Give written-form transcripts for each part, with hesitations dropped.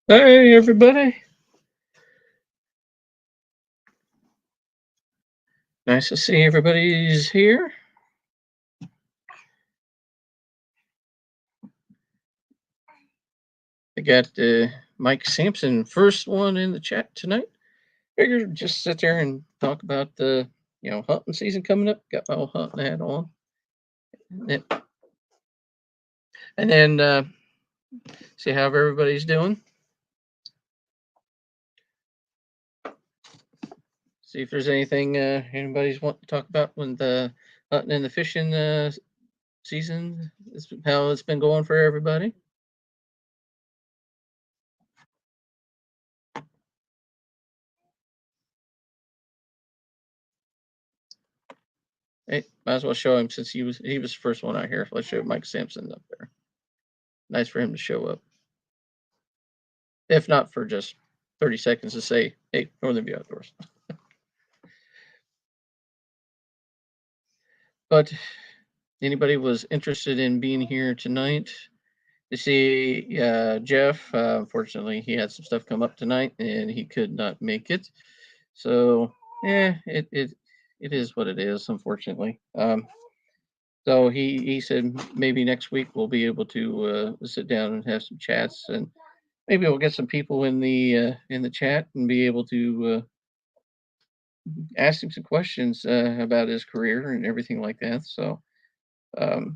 Hey, everybody. Nice to see everybody's here. I got Mike Sampson, first one in the chat tonight. Figured just sit there and talk about the hunting season coming up. Got my old hunting hat on, and then see how everybody's doing. See if there's anything anybody's wanting to talk about when the hunting and the fishing season is how it's been going for everybody. Hey, might as well show him since he was the first one out here. Let's show Mike Sampson up there. Nice for him to show up, if not for just 30 seconds to say, "Hey, Northern View Outdoors." But anybody was interested in being here tonight to see Jeff? Unfortunately, he had some stuff come up tonight and he could not make it. So, yeah, it is what it is. Unfortunately, so he said maybe next week we'll be able to sit down and have some chats, and maybe we'll get some people in the chat and be able to ask him some questions about his career and everything like that. So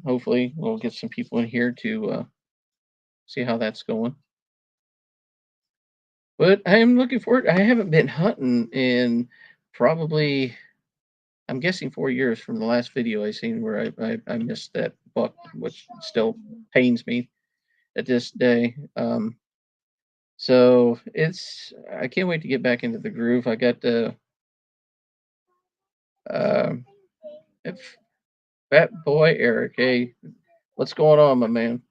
hopefully we'll get some people in here to see how that's going. But I am looking forward. I haven't been hunting in probably, I'm guessing, 4 years from the last video I seen where I missed that buck, which still pains me at this day. So I can't wait to get back into the groove. I got the um, if Fat Boy Eric. Hey, what's going on, my man?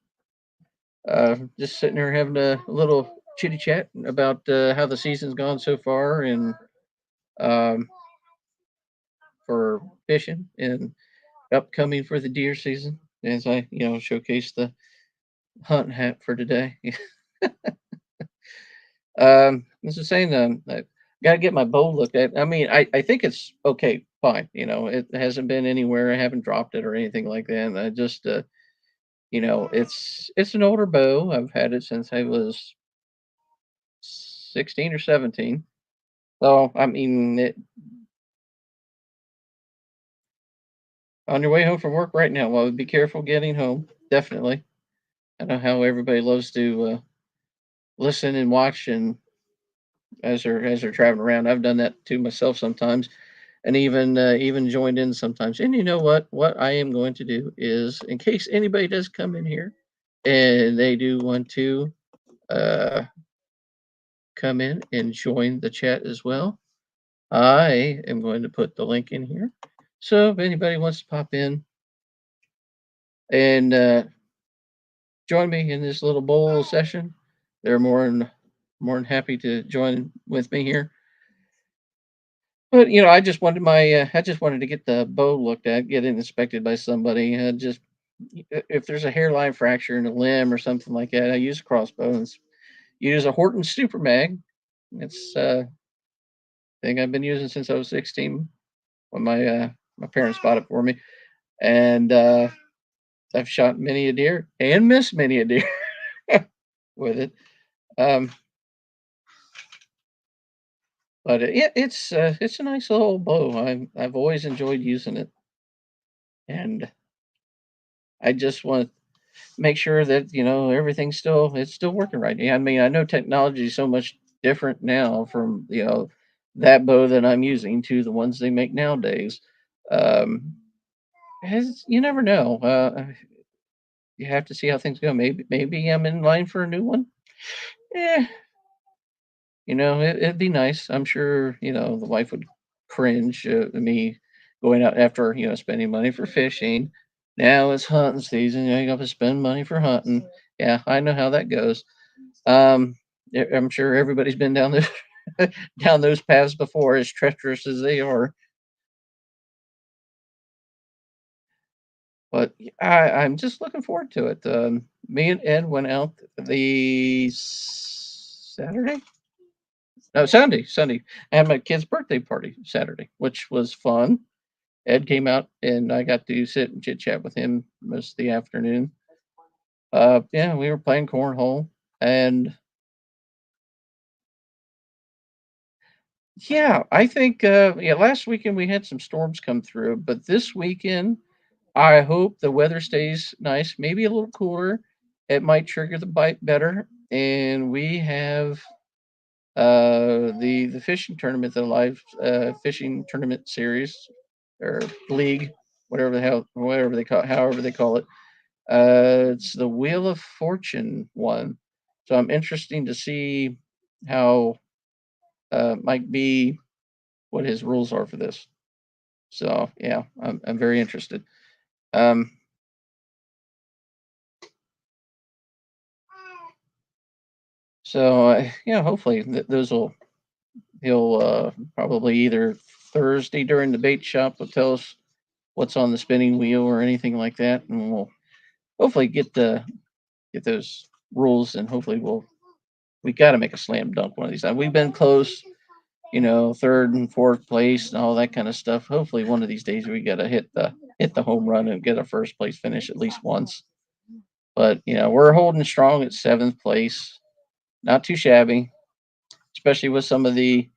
Just sitting here having a little chitty chat about how the season's gone so far, and um, for fishing and upcoming for the deer season. As I, showcase the hunt hat for today. As I was saying, I got to get my bow looked at. I mean, I think it's okay, fine. It hasn't been anywhere. I haven't dropped it or anything like that. And I just, it's an older bow. I've had it since I was 16 or 17. So I mean, on your way home from work right now, well, be careful getting home. Definitely. I know how everybody loves to listen and watch, and as they're traveling around. I've done that too myself sometimes, and even joined in sometimes. And you know what? What I am going to do is, in case anybody does come in here and they do want to uh, come in and join the chat as well, I am going to put the link in here. So if anybody wants to pop in and join me in this little bowl session, they're more than happy to join with me here. But I just wanted to get the bow looked at, get it inspected by somebody. Just if there's a hairline fracture in a limb or something like that, I use a crossbow and use a Horton Super Mag. It's thing I've been using since I was 16 when my parents bought it for me, and I've shot many a deer and missed many a deer with it. Um, but it's a nice little bow. I've always enjoyed using it, and I just want make sure that everything's still working right. Yeah, I mean, I know technology is so much different now from that bow that I'm using to the ones they make nowadays. Um, you never know. You have to see how things go. Maybe I'm in line for a new one. Yeah, it'd be nice. I'm sure the wife would cringe at me going out after spending money for fishing. Now it's hunting season. You got to spend money for hunting. Yeah, I know how that goes. I'm sure everybody's been down this down those paths before, as treacherous as they are. But I'm just looking forward to it. Me and Ed went out the Saturday? No, Sunday. Sunday. I had my kid's birthday party Saturday, which was fun. Ed came out and I got to sit and chit chat with him most of the afternoon. Yeah, we were playing cornhole, and yeah, I think yeah, last weekend we had some storms come through, but this weekend I hope the weather stays nice, maybe a little cooler. It might trigger the bite better, and we have the fishing tournament, the live fishing tournament series or league, whatever the hell, whatever they call, however they call it. It's the Wheel of Fortune one, so I'm interested to see how Mike B what his rules are for this. So yeah, I'm very interested. Um, so yeah, hopefully those will he'll probably either Thursday during the bait shop will tell us what's on the spinning wheel or anything like that, and we'll hopefully get those rules, and hopefully we got to make a slam dunk one of these times. We've been close, third and fourth place and all that kind of stuff. Hopefully, one of these days we got to hit the home run and get a first place finish at least once. But we're holding strong at seventh place, not too shabby, especially with some of the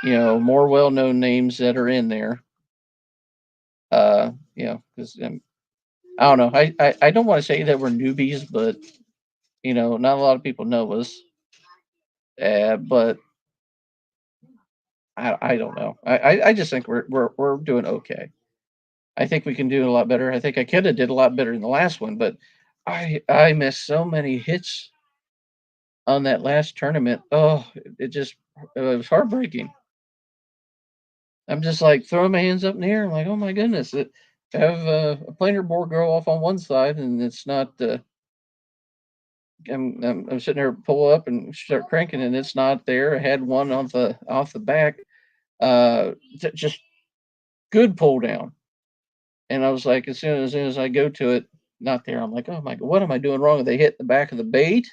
more well known names that are in there. Because I don't know, I don't want to say that we're newbies, but not a lot of people know us. But I don't know. I just think we're doing okay. I think we can do a lot better. I think I could have did a lot better in the last one, but I missed so many hits on that last tournament. Oh, it was heartbreaking. I'm just like throwing my hands up in the air. I'm like, oh my goodness, have a planer board go off on one side and it's not. I'm sitting there, pull up and start cranking, and it's not there. I had one off the back, just good pull down, and I was like, as soon as I go to it, not there. I'm like, oh my god, what am I doing wrong? Are they hit the back of the bait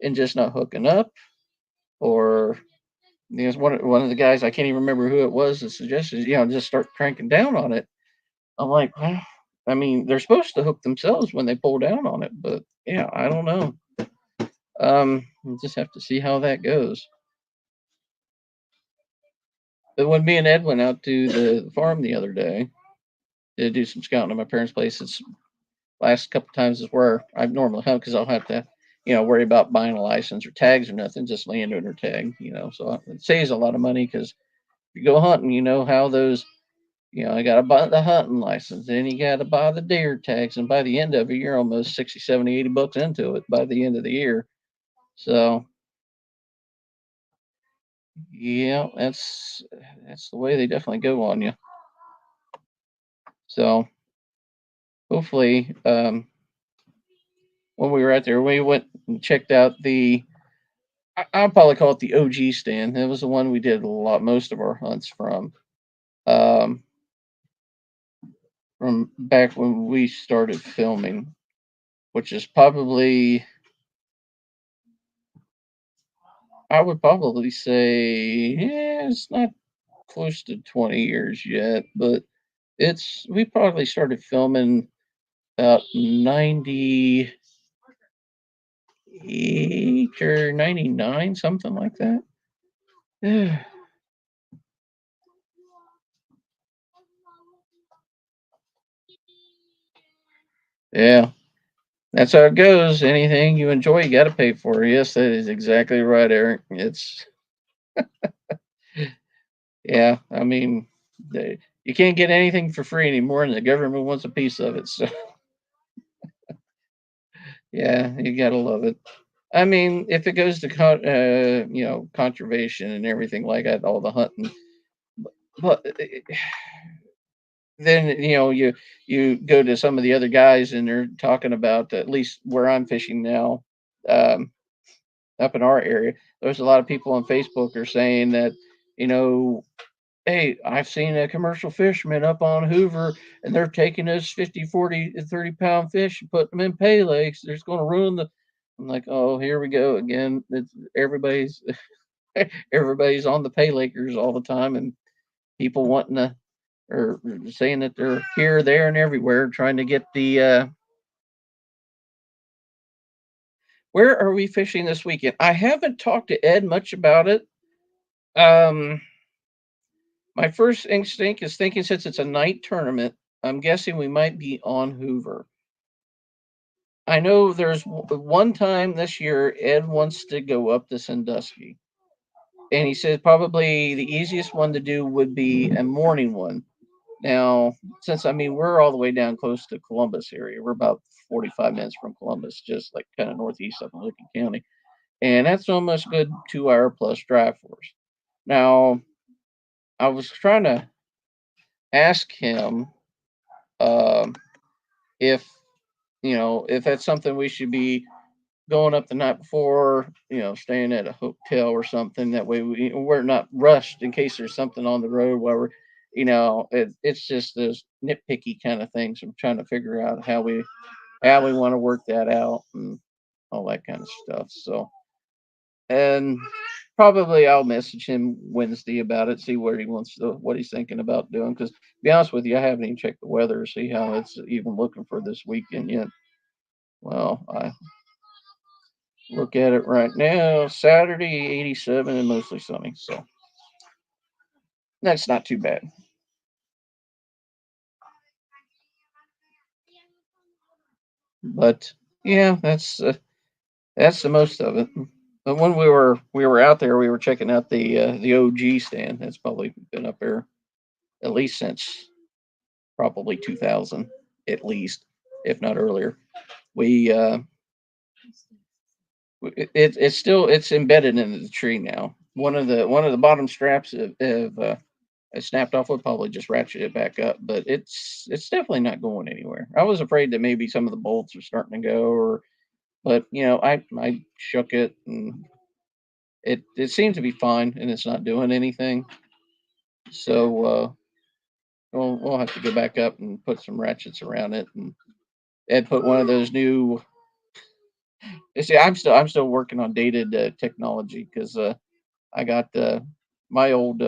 and just not hooking up, or one of the guys, I can't even remember who it was that suggested, just start cranking down on it. I'm like, well, I mean, they're supposed to hook themselves when they pull down on it, but yeah, I don't know. We'll just have to see how that goes. But when me and Ed went out to the farm the other day to do some scouting at my parents' place, it's last couple times is where I normally hunt because I'll have to, worry about buying a license or tags or nothing, just landowner tag, so it saves a lot of money because if you go hunting, you know how those, I got to buy the hunting license, then you got to buy the deer tags, and by the end of it, you're almost 60, 70, 80 bucks into it by the end of the year. So, yeah, that's the way they definitely go on you. So, hopefully, when we were out there, we went and checked out I'll probably call it the OG stand. It was the one we did most of our hunts um, from back when we started filming, which is probably, I would probably say, yeah, it's not close to 20 years yet, but we probably started filming about 98 or 99, something like that. Yeah, that's how it goes. Anything you enjoy, you got to pay for. Yes, that is exactly right, Eric. Yeah, I mean, you can't get anything for free anymore, and the government wants a piece of it. So, yeah, you got to love it. I mean, if it goes to conservation and everything like that, all the hunting, but then you go to some of the other guys and they're talking about, at least where I'm fishing now, um, up in our area. There's a lot of people on Facebook are saying that, you know, hey, I've seen a commercial fisherman up on Hoover and they're taking us 50, 40, 30 pound fish and putting them in pay lakes. There's going to ruin I'm like, oh, here we go again. Everybody's everybody's on the pay Lakers all the time, and people wanting to or saying that they're here, there, and everywhere trying to get the. Where are we fishing this weekend? I haven't talked to Ed much about it. Um, my first instinct is thinking since it's a night tournament, I'm guessing we might be on Hoover. I know there's one time this year Ed wants to go up to Sandusky, and he says probably the easiest one to do would be a morning one. Now, since I mean we're all the way down close to Columbus area, we're about 45 minutes from Columbus, just like kind of northeast of Lincoln County, and that's almost a good 2 hour plus drive for us. Now, I was trying to ask him um, if if that's something we should be going up the night before, staying at a hotel or something. That way we're not rushed in case there's something on the road while we're, it's just those nitpicky kind of things. I'm trying to figure out how we want to work that out and all that kind of stuff. So, and probably I'll message him Wednesday about it, see what he's thinking about doing. Because to be honest with you, I haven't even checked the weather, see how it's even looking for this weekend yet. Well, I look at it right now. Saturday, 87 and mostly sunny. So that's not too bad. But yeah, that's the most of it. But when we were out there, we were checking out the OG stand. That's probably been up there at least since probably 2000, at least, if not earlier. We it's still it's embedded into the tree now. One of the bottom straps have snapped off. We'll probably just ratchet it back up, but it's definitely not going anywhere. I was afraid that maybe some of the bolts are starting to go, but I shook it and it seemed to be fine, and it's not doing anything. So we'll have to go back up and put some ratchets around it, and Ed put one of those new. You see, I'm still working on dated technology because I got my old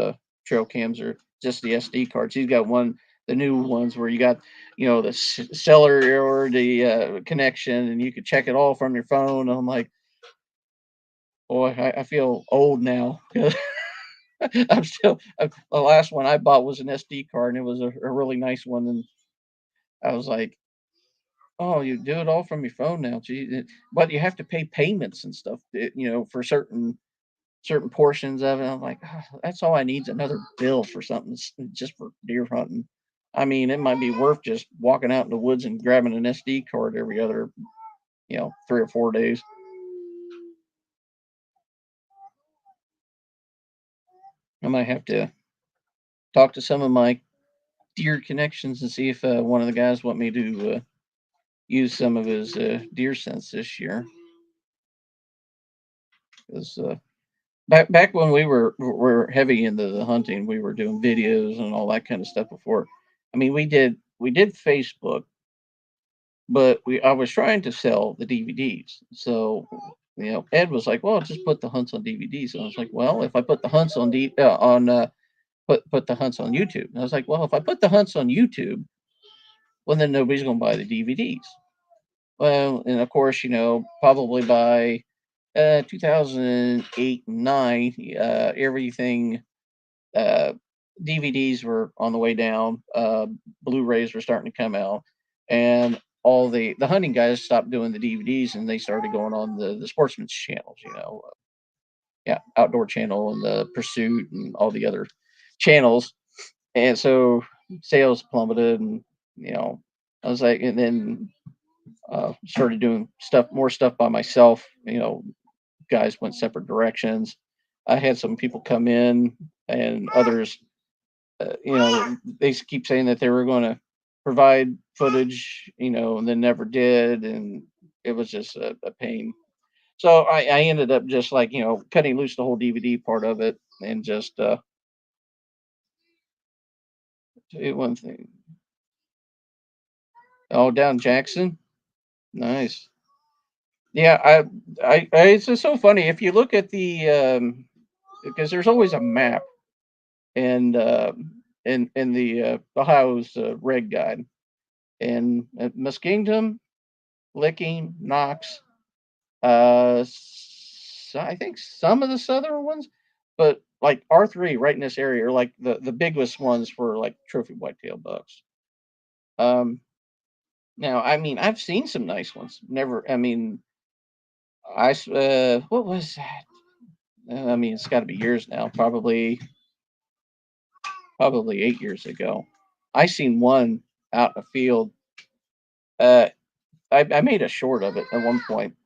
trail cams are just the SD cards. He's got the new ones where you got the cellular or the connection, and you could check it all from your phone. I'm like, boy, I feel old now. The last one I bought was an SD card, and it was a really nice one, and I was like, oh, you do it all from your phone now, gee. But you have to pay payments and stuff, for certain portions of it. I'm like, "Ah, that's all I need is another bill for something just for deer hunting. I mean, it might be worth just walking out in the woods and grabbing an SD card every other, 3 or 4 days. I might have to talk to some of my deer connections and see if one of the guys want me to use some of his deer sense this year. Because back when we were heavy into the hunting, we were doing videos and all that kind of stuff before. I mean, we did Facebook, but we I was trying to sell the DVDs. So, Ed was like, "Well, just put the hunts on DVDs." And I was like, "Well, if I put the hunts on put the hunts on YouTube." And I was like, "Well, if I put the hunts on YouTube, well then nobody's going to buy the DVDs." Well, and of course, probably by 2008 and 9, everything uh, DVDs were on the way down. Blu-rays were starting to come out, and all the hunting guys stopped doing the DVDs and they started going on the sportsman's channels. Yeah, Outdoor Channel and the Pursuit and all the other channels, and so sales plummeted. And I was like, and then started doing more stuff by myself. Guys went separate directions. I had some people come in, and others they keep saying that they were going to provide footage, and then never did, and it was just a pain. So I ended up just like cutting loose the whole DVD part of it and just do one thing. Oh, down Jackson, nice. Yeah, it's just so funny if you look at the because there's always a map and in the Ohio's Red Guide and Muskingum, Licking, Knox, I think some of the southern ones, but like R3 right in this area are like the biggest ones for like trophy whitetail bucks. Um, Now, I mean, I've seen some nice ones. Never, I mean, what was that? I mean, it's got to be years now. Probably 8 years ago. I seen one out in the field. Uh, I made a short of it at one point.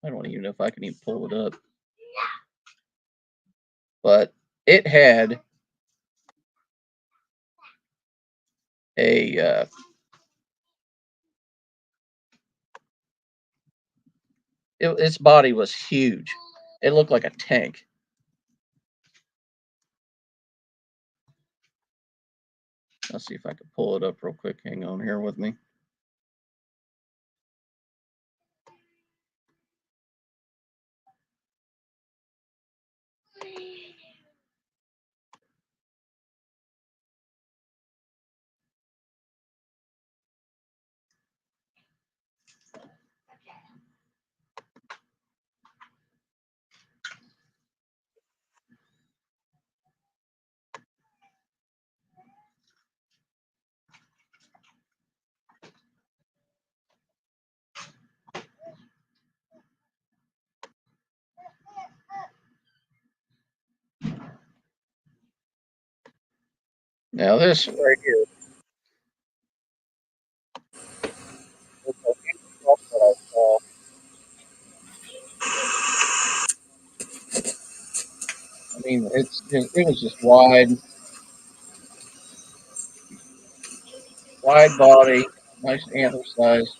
I don't even know if I can even pull it up, but it had a its body was huge. It looked like a tank. Let's see if I can pull it up real quick. Hang on here with me. Now this right here. Is what I saw. I mean, it was just wide body, nice antler size.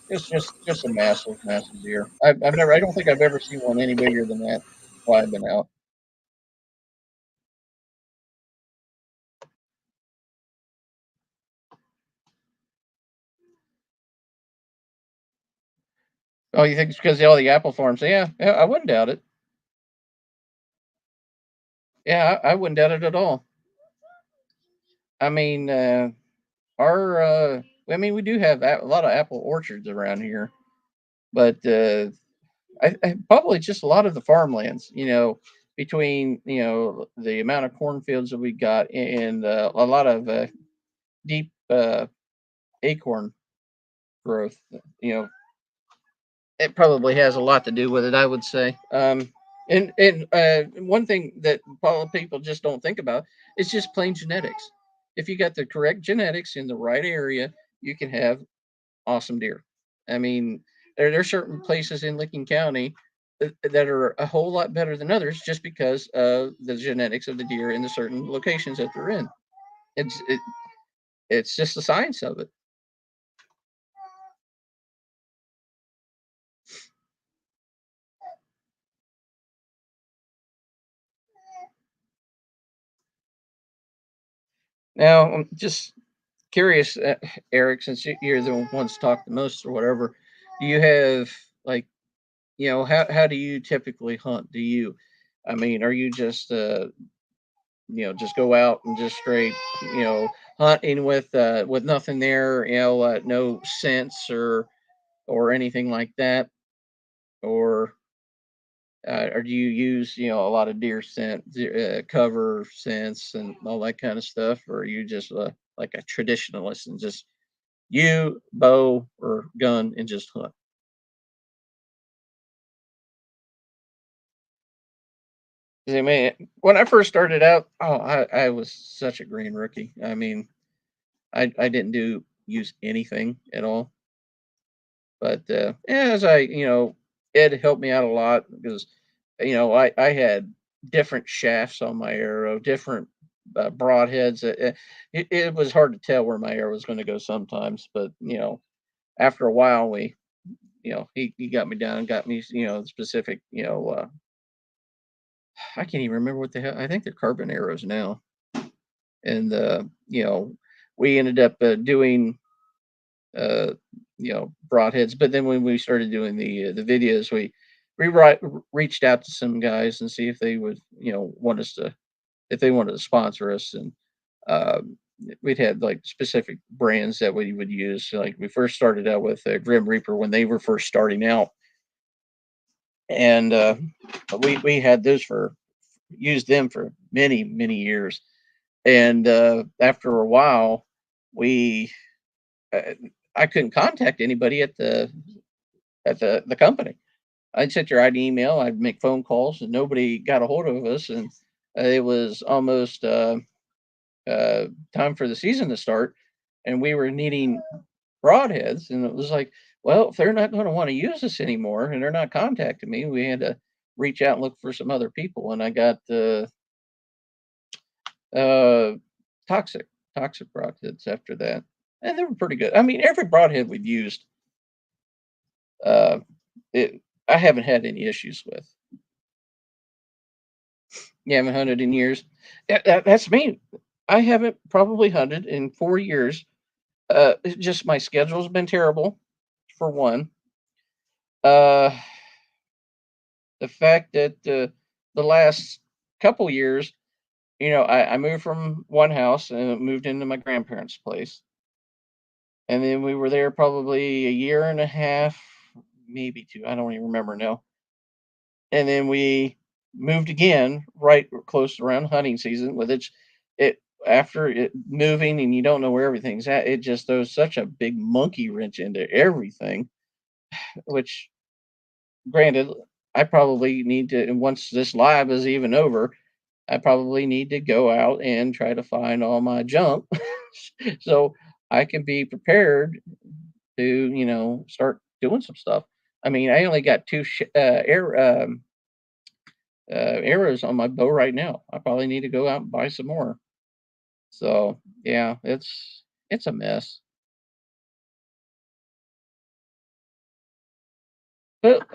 It's just a massive deer. I don't think I've ever seen one any bigger than that while I've been out. Oh, you think it's because of all the apple farms? Yeah, yeah, I wouldn't doubt it. Yeah, I wouldn't doubt it at all. I mean, I mean, we do have a lot of apple orchards around here, but I probably just a lot of the farmlands. Between the amount of cornfields that we got and a lot of deep acorn growth. You know, it probably has a lot to do with it, I would say. And one thing that probably people just don't think about is just plain genetics. If you got the correct genetics in the right area, you can have awesome deer. I mean, there are certain places in Licking County that are a whole lot better than others just because of the genetics of the deer in the certain locations that they're in. It's it, it's just the science of it. Now, I'm just curious, Eric, since you're the ones talk the most or whatever, do you have like, how do you typically hunt? I mean, are you just, just go out and just straight, you know, hunting with nothing there, no scents or anything like that, or do you use, a lot of deer scent, cover scents and all that kind of stuff, or are you just like a traditionalist and just you, bow, or gun, and just hunt. 'Cause I mean, when I first started out, oh, I was such a green rookie. I mean, I didn't use anything at all. But as it helped me out a lot because I had different shafts on my arrow, different broadheads. It was hard to tell where my arrow was going to go sometimes, but after a while, he got me down, got me specific. I can't even remember what the hell. I think they're carbon arrows now. and we ended up doing uh, broadheads. But then when we started doing the videos, we reached out to some guys and see if they would want us to if they wanted to sponsor us, and um, we'd had like specific brands that we would use. Like we first started out with Grim Reaper when they were first starting out, and we had those for used them for many years. And after a while, we uh, I couldn't contact anybody at the company. I'd send your ID email, I'd make phone calls, and nobody got a hold of us. And it was almost uh, time for the season to start, and we were needing broadheads. And it was like, well, if they're not going to want to use us anymore, and they're not contacting me, we had to reach out and look for some other people. And I got uh, toxic toxic broadheads after that, and they were pretty good. I mean, every broadhead we've used, uh, it I haven't had any issues with. You haven't hunted in years. That's me. I haven't probably hunted in 4 years. It's just my schedule's been terrible, for one. Uh, the fact that the last couple years, I moved from one house and moved into my grandparents' place, and then we were there probably a year and a half, maybe two. I don't even remember now. And then we moved again right close around hunting season with it after it moving, and you don't know where everything's at. It just throws such a big monkey wrench into everything, which granted, I probably need to, and once this live is even over, I probably need to go out and try to find all my junk so I can be prepared to, start doing some stuff. I mean, I only got two arrows on my bow right now. I probably need to go out and buy some more. So yeah, it's a mess. But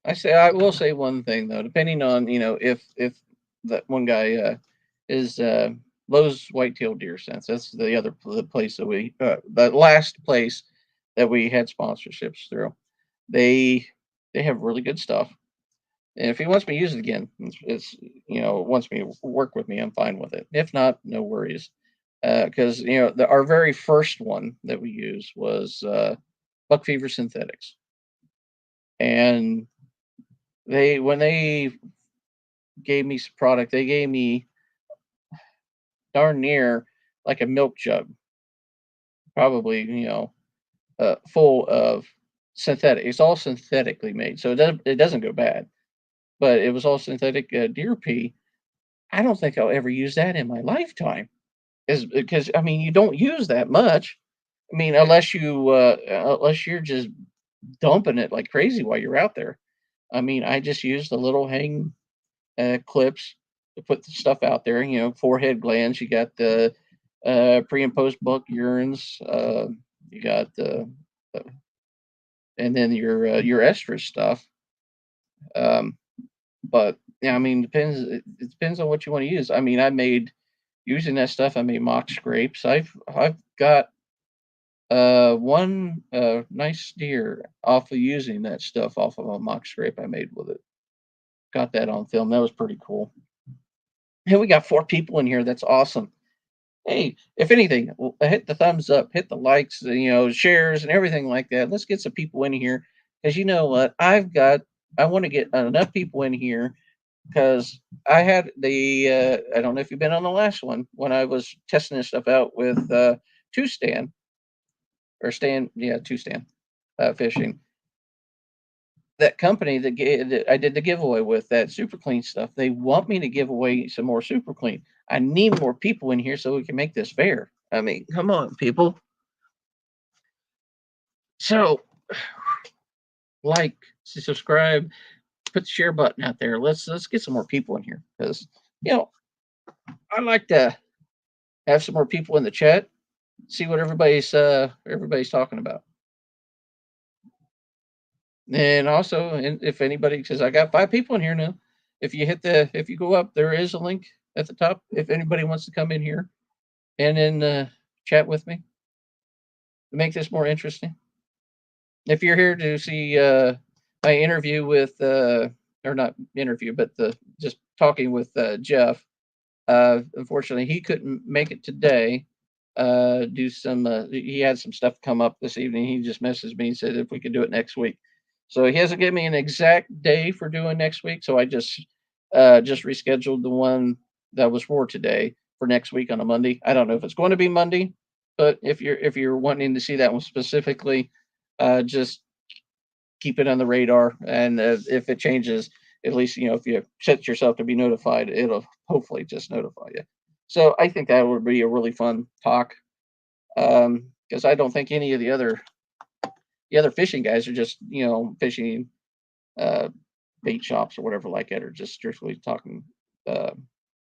I will say one thing though, depending on if that one guy is Lowe's whitetail deer sense. That's the other the place that the last place that we had sponsorships through. They they have really good stuff. And if he wants me to use it again, wants me to work with me, I'm fine with it. If not, no worries. Because our very first one that we used was Buck Fever Synthetics, and when they gave me some product, they gave me darn near like a milk jug, probably full of synthetic. It's all synthetically made, so it doesn't go bad. But it was all synthetic deer pee. I don't think I'll ever use that in my lifetime. Is because I mean you don't use that much. I mean unless you're just dumping it like crazy while you're out there. I mean I just use the little hang clips to put the stuff out there. Forehead glands. You got the pre and post buck urines. You got uh, and then your estrus stuff. Um, but yeah, I mean depends. It depends on what you want to use. I mean I made using that stuff. I made mock scrapes. I've got one nice deer off of using that stuff off of a mock scrape I made with it. Got that on film. That was pretty cool. Hey, we got 4 people in here. That's awesome. Hey, if anything, hit the thumbs up, hit the likes, shares, and everything like that. Let's get some people in here because you know what? I want to get enough people in here because I had I don't know if you've been on the last one when I was testing this stuff out with Two Stand or Stand, yeah, Two Stand Fishing. That company that I did the giveaway with, that super clean stuff, they want me to give away some more super clean. I need more people in here so we can make this fair. I mean, come on, people. So, like, subscribe, put the share button out there. Let's get some more people in here because you know I like to have some more people in the chat. See what everybody's talking about. And also, and if anybody, because I got 5 people in here now. If you go up, there is a link at the top if anybody wants to come in here and then chat with me to make this more interesting. If you're here to see my interview with, or not interview, but the just talking with Jeff, unfortunately, he couldn't make it today. Do some. He had some stuff come up this evening. He just messaged me and said if we could do it next week. So he hasn't given me an exact day for doing next week. So I just rescheduled the one that was for today for next week on a Monday. I don't know if it's going to be Monday, but if you're wanting to see that one specifically, just keep it on the radar. And if it changes, at least if you set yourself to be notified, it'll hopefully just notify you. So I think that would be a really fun talk because I don't think any of the other fishing guys are just fishing uh, bait shops or whatever like that, or just strictly talking uh,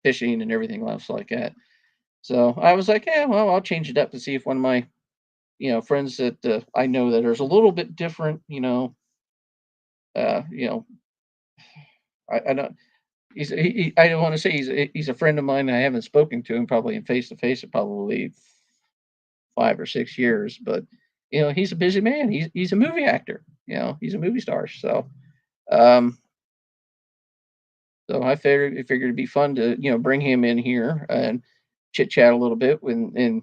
fishing and everything else like that. So I was like, yeah, well, I'll change it up to see if one of my friends that I know that is a little bit different, uh, you know, I don't. I don't want to say he's a friend of mine. I haven't spoken to him probably in face to face in probably 5 or 6 years, but he's a busy man. He's a movie actor. He's a movie star. Um, so I figured it'd be fun to bring him in here and chit chat a little bit and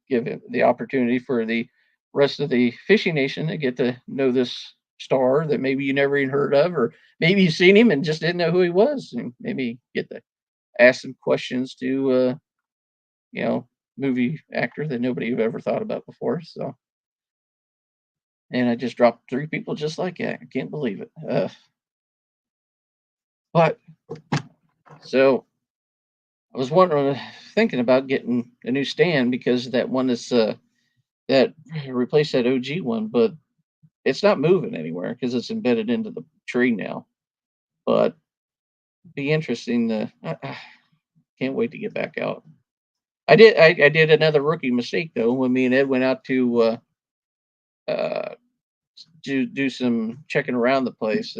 give him the opportunity for the rest of the fishing nation to get to know this star that maybe you never even heard of, or maybe you've seen him and just didn't know who he was, and maybe get to ask some questions to you know movie actor that nobody have ever thought about before. So, and I just dropped three people just like that. I can't believe it. But so I was wondering, thinking about getting a new stand because that one is that replaced that OG one, but it's not moving anywhere because it's embedded into the tree now. But be interesting. I can't wait to get back out. I did another rookie mistake though when me and Ed went out to uh, do some checking around the place.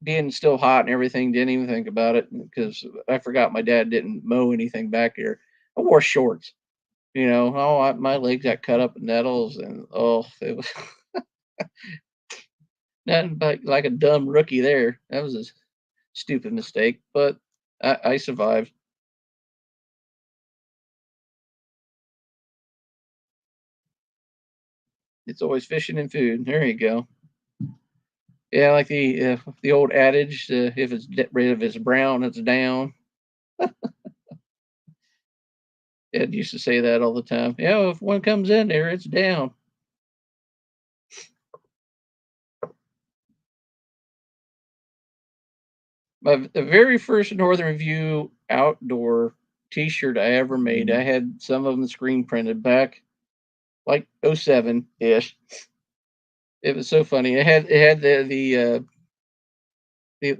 Being still hot and everything, didn't even think about it because I forgot my dad didn't mow anything back here. I wore shorts. My legs got cut up in nettles, and it was nothing but like a dumb rookie there. That was a stupid mistake, but I survived. It's always fishing and food. There you go. Yeah, like the old adage: if it's brown, it's down. Ed used to say that all the time. Yeah, if one comes in there, it's down. The very first Northern View outdoor T-shirt I ever made, I had some of them screen printed back like '07 ish. It was so funny. It had the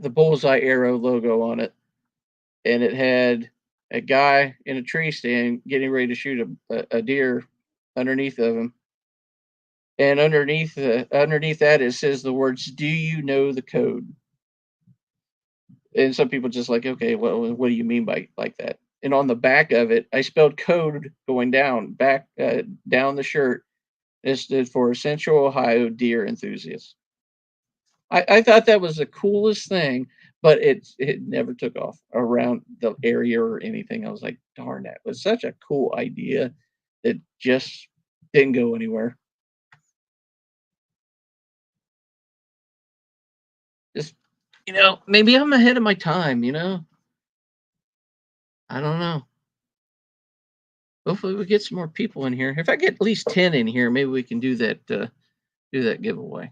bullseye arrow logo on it, and it had a guy in a tree stand getting ready to shoot a deer underneath of him. And underneath that it says the words, "Do you know the code?" And some people just like, okay, well, what do you mean by like that? And on the back of it, I spelled code going down the shirt. It stood for Central Ohio Deer Enthusiasts. I thought that was the coolest thing, but it never took off around the area or anything. I was like, darn, that was such a cool idea that just didn't go anywhere. Just maybe I'm ahead of my time. I don't know. Hopefully we get some more people in here. If I get at least 10 in here, maybe we can do that giveaway.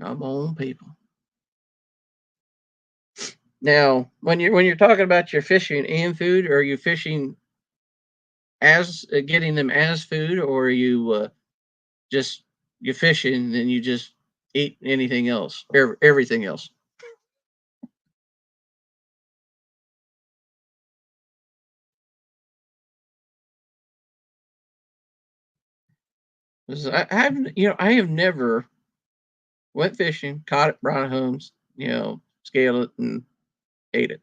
Come on, people. Now, when you're talking about your fishing and food, are you fishing as getting them as food, or are you just you fishing and then you just eat anything else, everything else? 'Cause I have never went fishing, caught it, brought it home, scaled it, and ate it.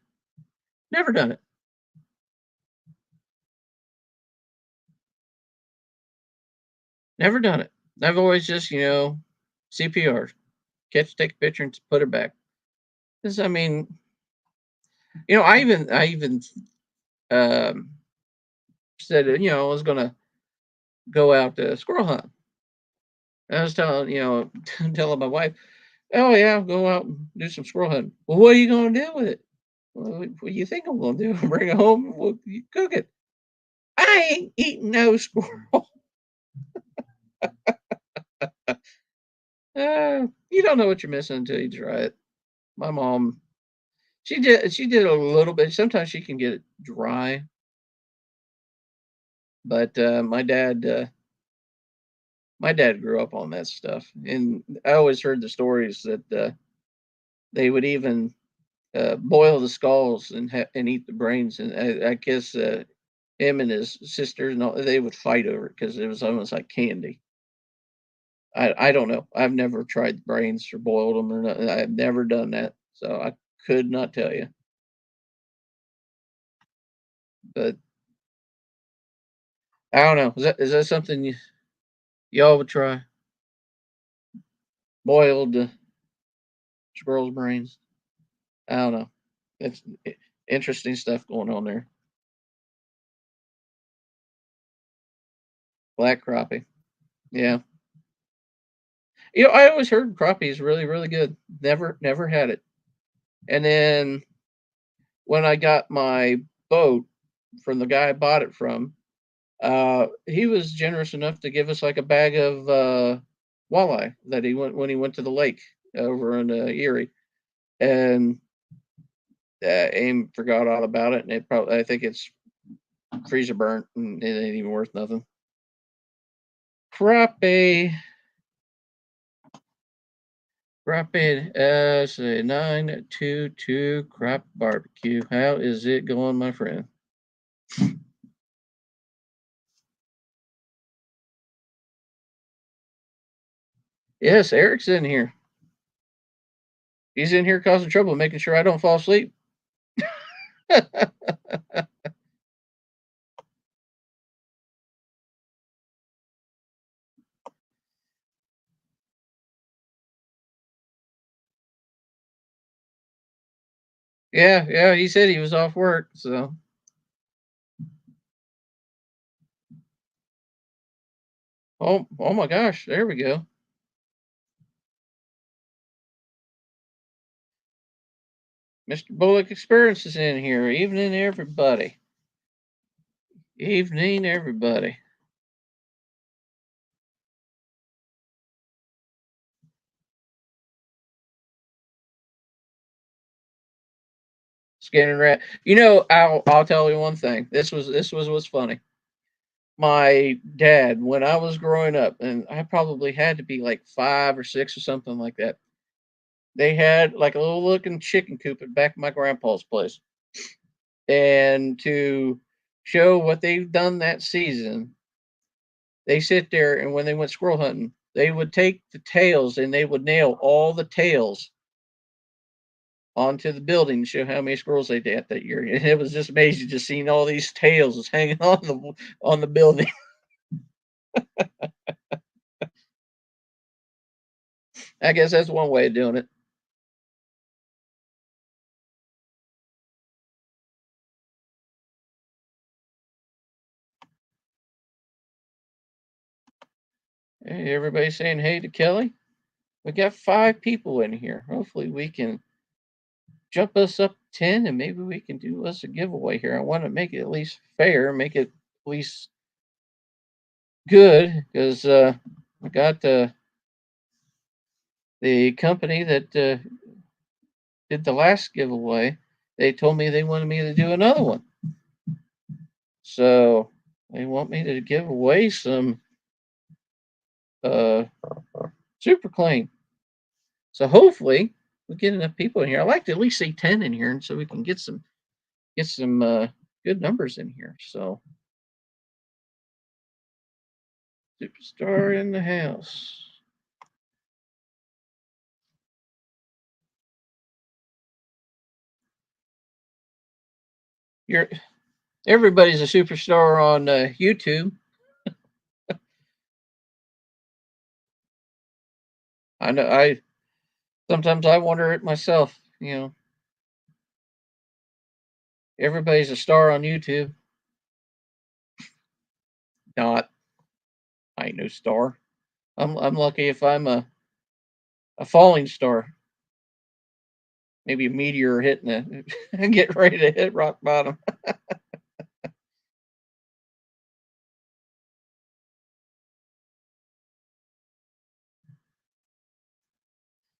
Never done it. Never done it. I've always just, CPR, catch, take a picture, and put it back. Because I mean, I even um, said, I was gonna go out to squirrel hunt. I was telling, telling my wife, "Oh yeah, I'll go out and do some squirrel hunting." Well, what are you gonna do with it? Well, what do you think I'm gonna do? Bring it home? Well, you cook it. I ain't eating no squirrel. You don't know what you're missing until you try it. My mom, she did a little bit. Sometimes she can get it dry, but my dad grew up on that stuff, and I always heard the stories that they would even boil the skulls and eat the brains, and I guess him and his sisters and all, they would fight over it because it was almost like candy. I don't know. I've never tried the brains or boiled them or nothing. I've never done that, so I could not tell you. But I don't know. Is that something y'all would try? Boiled squirrel's brains. I don't know. It's interesting stuff going on there. Black crappie. Yeah. I always heard crappie is really, really good. Never had it. And then when I got my boat from the guy I bought it from, he was generous enough to give us like a bag of walleye that he went when he went to the lake over in Erie, and Aim forgot all about it, and I think it's freezer burnt, and it ain't even worth nothing. Crappie, crappie, say 922 crap barbecue. How is it going, my friend? Yes, Eric's in here. He's in here causing trouble, making sure I don't fall asleep. Yeah, yeah, he said he was off work, so. Oh my gosh, there we go. Mr. Bullock Experience is in here. Evening, everybody. Evening, everybody. Scanning rat. I'll tell you one thing. This was what's funny. My dad, when I was growing up, and I probably had to be like 5 or 6 or something like that. They had like a little looking chicken coop at back of my grandpa's place, and to show what they've done that season, they sit there and when they went squirrel hunting, they would take the tails and they would nail all the tails onto the building to show how many squirrels they had that year. And it was just amazing just seeing all these tails hanging on the building. I guess that's one way of doing it. Hey, everybody saying hey to Kelly. We got 5 people in here. Hopefully we can jump us up 10 and maybe we can do us a giveaway here. I want to make it at least fair, make it at least good because I got the company that did the last giveaway. They told me they wanted me to do another one. So they want me to give away some uh, super clean. So hopefully we get enough people in here. I like to at least see 10 in here, and so we can get some good numbers in here. So superstar in the house. you're everybody's a superstar on YouTube. I know. I sometimes I wonder it myself. Everybody's a star on YouTube. Not. I ain't no star. I'm lucky if I'm a falling star. Maybe a meteor hitting it, getting ready to hit rock bottom.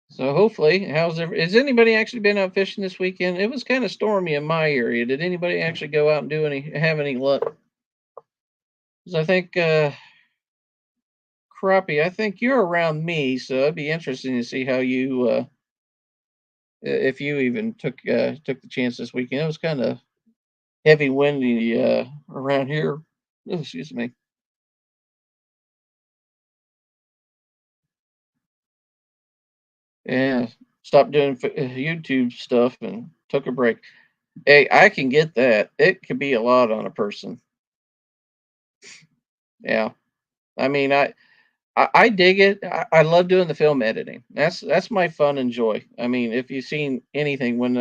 So hopefully, has anybody actually been out fishing this weekend? It was kind of stormy in my area. Did anybody actually go out and have any luck? Because I think crappie. I think you're around me, so it'd be interesting to see how you if you even took the chance this weekend. It was kind of heavy windy around here. Oh, excuse me. Yeah, stopped doing YouTube stuff and took a break. Hey, I can get that. It could be a lot on a person. Yeah, I mean, I dig it. I love doing the film editing. That's my fun and joy. I mean, if you've seen anything when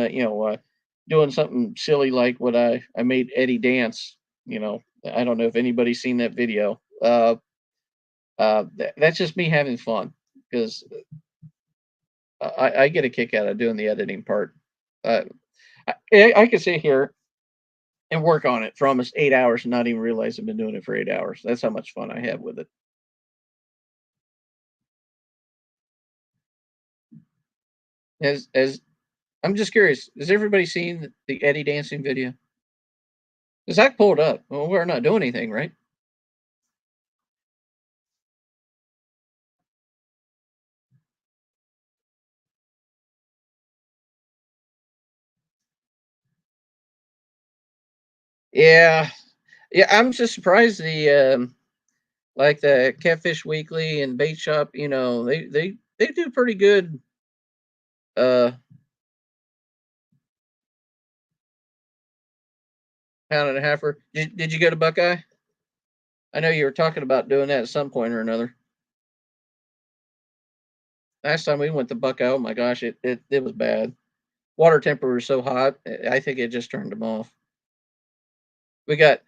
doing something silly like what I made Eddie dance. I don't know if anybody's seen that video. That's just me having fun because I get a kick out of doing the editing part. Uh, I could sit here and work on it for almost 8 hours and not even realize I've been doing it for 8 hours. That's how much fun I have with it. As I'm just curious, has everybody seen the Eddie dancing video? Because I pulled up. Well, we're not doing anything, right? Yeah, yeah. I'm just surprised like the Catfish Weekly and Bait Shop. They do pretty good. Uh, Pound and a halfer. Did you go to Buckeye? I know you were talking about doing that at some point or another. Last time we went to Buckeye, oh my gosh, it was bad. Water temperature was so hot, I think it just turned them off. We got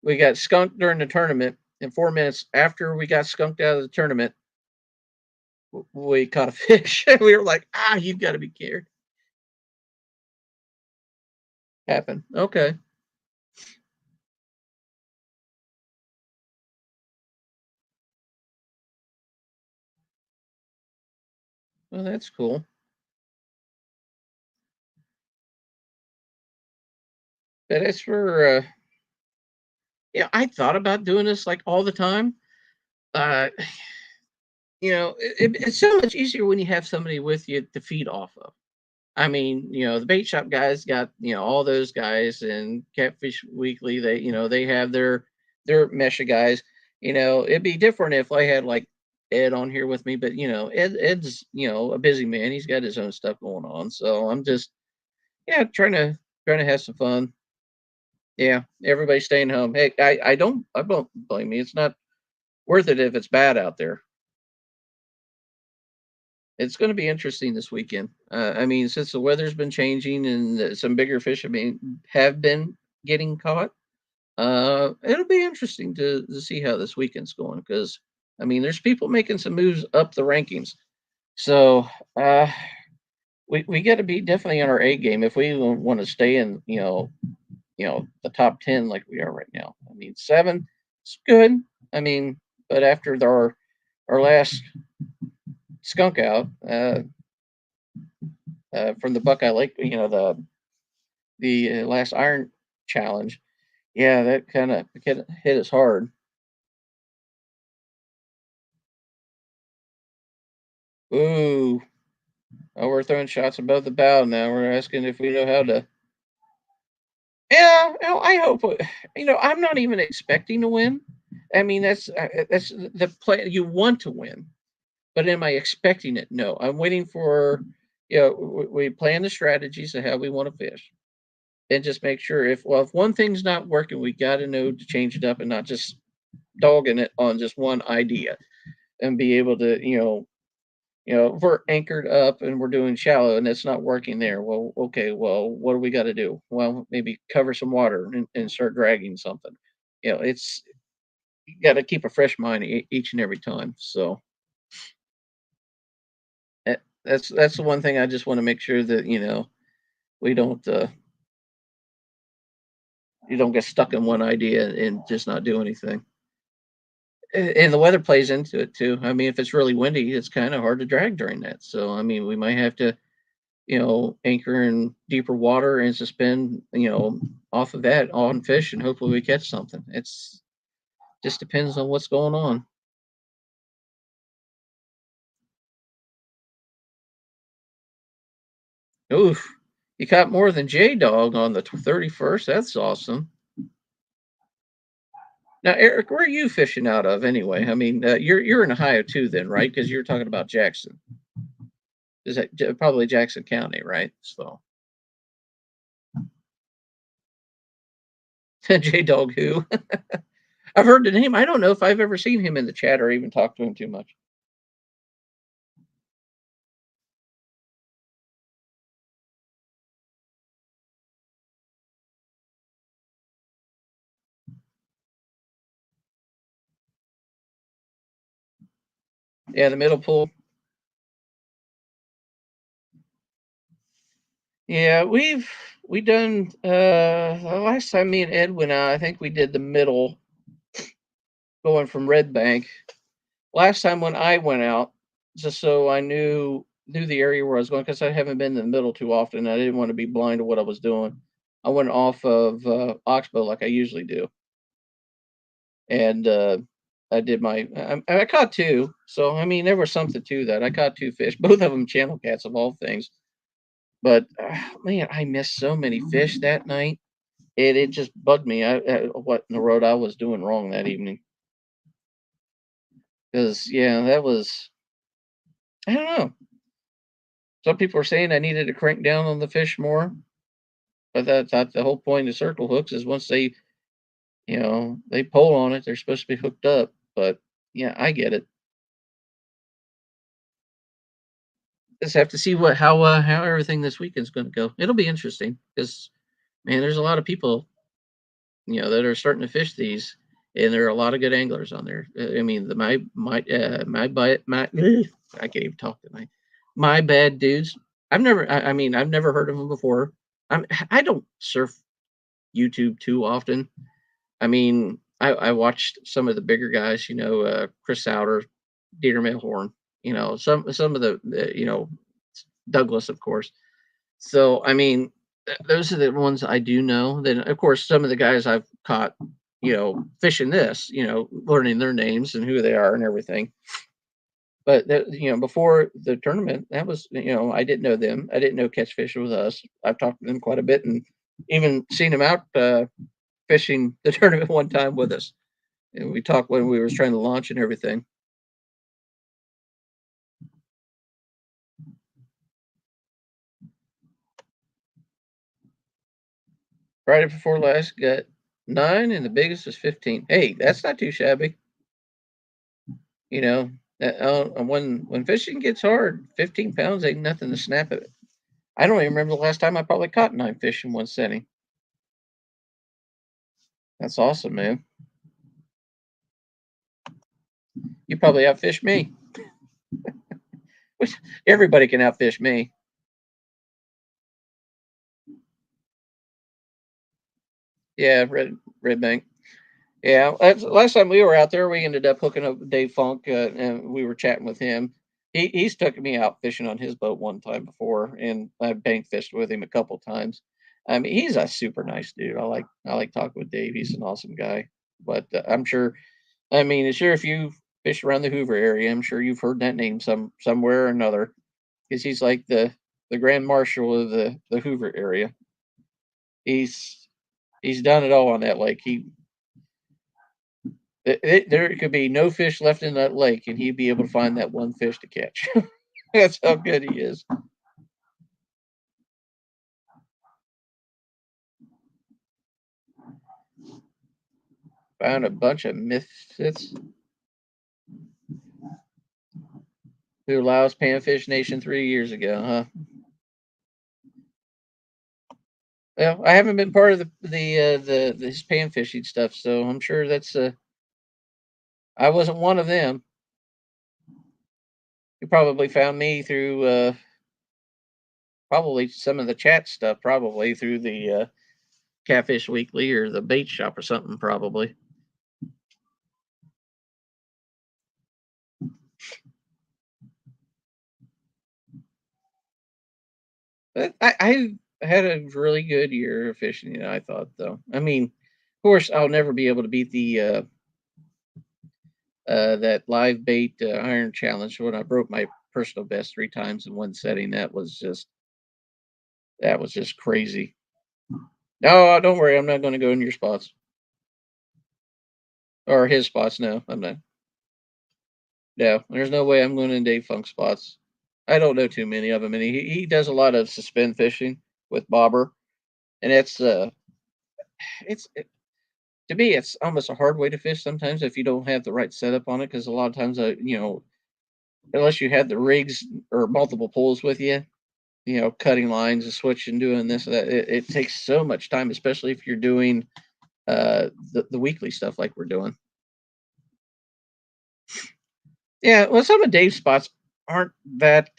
we got skunked during the tournament. And 4 minutes after we got skunked out of the tournament, we caught a fish. We were like, you've got to be cared. Happened. Okay. Well, that's cool. But as for, I thought about doing this like all the time. Uh, it's so much easier when you have somebody with you to feed off of. I mean, the bait shop guys got, all those guys and Catfish Weekly, they have their Mesha guys. It'd be different if I had like Ed on here with me, but Ed's, a busy man. He's got his own stuff going on. So I'm just, trying to have some fun. Yeah, everybody's staying home. Hey, I don't blame me. It's not worth it if it's bad out there. It's going to be interesting this weekend. I mean, since the weather's been changing and some bigger fish have been getting caught, it'll be interesting to see how this weekend's going because I mean, there's people making some moves up the rankings. So we got to be definitely on our A game if we want to stay in the top 10 like we are right now. I mean, seven, it's good. I mean, but after our last skunk out, from the Buckeye Lake, the last Iron Challenge. Yeah, that kind of hit us hard. Ooh, oh, we're throwing shots above the bow now. We're asking if we know how to. Yeah, I hope. I'm not even expecting to win. I mean, that's the play. You want to win, but am I expecting it? No, I'm waiting for. We plan the strategies of how we want to fish. and just make sure if one thing's not working, we got to know to change it up and not just dogging it on just one idea and be able to, if we're anchored up and we're doing shallow and it's not working there, well, okay, well, what do we got to do? Well, maybe cover some water and start dragging something. It's you got to keep a fresh mind each and every time. So that's the one thing I just want to make sure that we don't you don't get stuck in one idea and just not do anything. And the weather plays into it too. I mean, if it's really windy, it's kind of hard to drag during that. So I mean, we might have to anchor in deeper water and suspend, off of that on fish, and hopefully we catch something. It's just depends on what's going on. Oof, you caught more than J Dog on the 31st. That's awesome. Now, Eric, where are you fishing out of anyway? I mean, you're in Ohio too, then, right? Because you're talking about Jackson. Is that probably Jackson County, right? So J Dog who? I've heard the name. I don't know if I've ever seen him in the chat or even talked to him too much. Yeah, the middle pool. Yeah, we done the last time me and Ed went out, I think we did the middle going from Red Bank. Last time when I went out, just so I knew the area where I was going, because I haven't been in the middle too often. I didn't want to be blind to what I was doing. I went off of Oxbow like I usually do, and I did I caught two. So I mean, there was something to that. I caught two fish, both of them channel cats of all things. But man, I missed so many fish that night. It just bugged me. What in the road I was doing wrong that evening? Because yeah, that was I don't know. Some people are saying I needed to crank down on the fish more, but that's the whole point of circle hooks is once they pull on it, they're supposed to be hooked up. But yeah, I get it. Just have to see how everything this weekend's going to go. It'll be interesting because man, there's a lot of people that are starting to fish these, and there are a lot of good anglers on there. I mean, my I can't even talk tonight. My bad dudes. I mean, I've never heard of them before. I don't surf YouTube too often. I mean, I watched some of the bigger guys, Chris Souter, Dieter Mayhorn, some of the Douglas, of course. So, I mean, those are the ones I do know. Then, of course, some of the guys I've caught, fishing this, learning their names and who they are and everything. But before the tournament, that was, I didn't know them. I didn't know Catchfish was us. I've talked to them quite a bit and even seen them out fishing the tournament one time with us. And we talked when we were trying to launch and everything. Friday before last, got 9, and the biggest was 15. Hey, that's not too shabby. You know, when fishing gets hard, 15 pounds ain't nothing to snap at it. I don't even remember the last time I probably caught 9 fish in one setting. That's awesome, man. You probably outfish me. Everybody can outfish me. Yeah, Red Bank. Yeah, last time we were out there, we ended up hooking up with Dave Funk, and we were chatting with him. He's took me out fishing on his boat one time before, and I've bank fished with him a couple times. I mean, he's a super nice dude. I like talking with Dave. He's an awesome guy. But I'm sure, I mean, sure if you fish around the Hoover area, I'm sure you've heard that name somewhere or another, because he's like the grand marshal of the Hoover area. He's he's done it all on that lake. There could be no fish left in that lake, and he'd be able to find that one fish to catch. That's how good he is. Found a bunch of misfits who lost Panfish Nation 3 years ago, huh? Well, I haven't been part of the this panfishing stuff, so I'm sure that's I wasn't one of them. You probably found me through probably some of the chat stuff, probably through the Catfish Weekly or the bait shop or something, probably. But I had a really good year of fishing, I thought, though. I mean, of course, I'll never be able to beat the that live bait iron challenge when I broke my personal best 3 times in one setting. That was just crazy. No, don't worry, I'm not going to go in your spots or his spots. No, I'm not. No, there's no way I'm going in Dave Funk's spots. I don't know too many of them, and he does a lot of suspend fishing with bobber, and it's to me it's almost a hard way to fish sometimes if you don't have the right setup on it, because a lot of times unless you have the rigs or multiple poles with you, cutting lines and switching, doing this that it takes so much time, especially if you're doing the weekly stuff like we're doing. Yeah, well, some of Dave's spots aren't that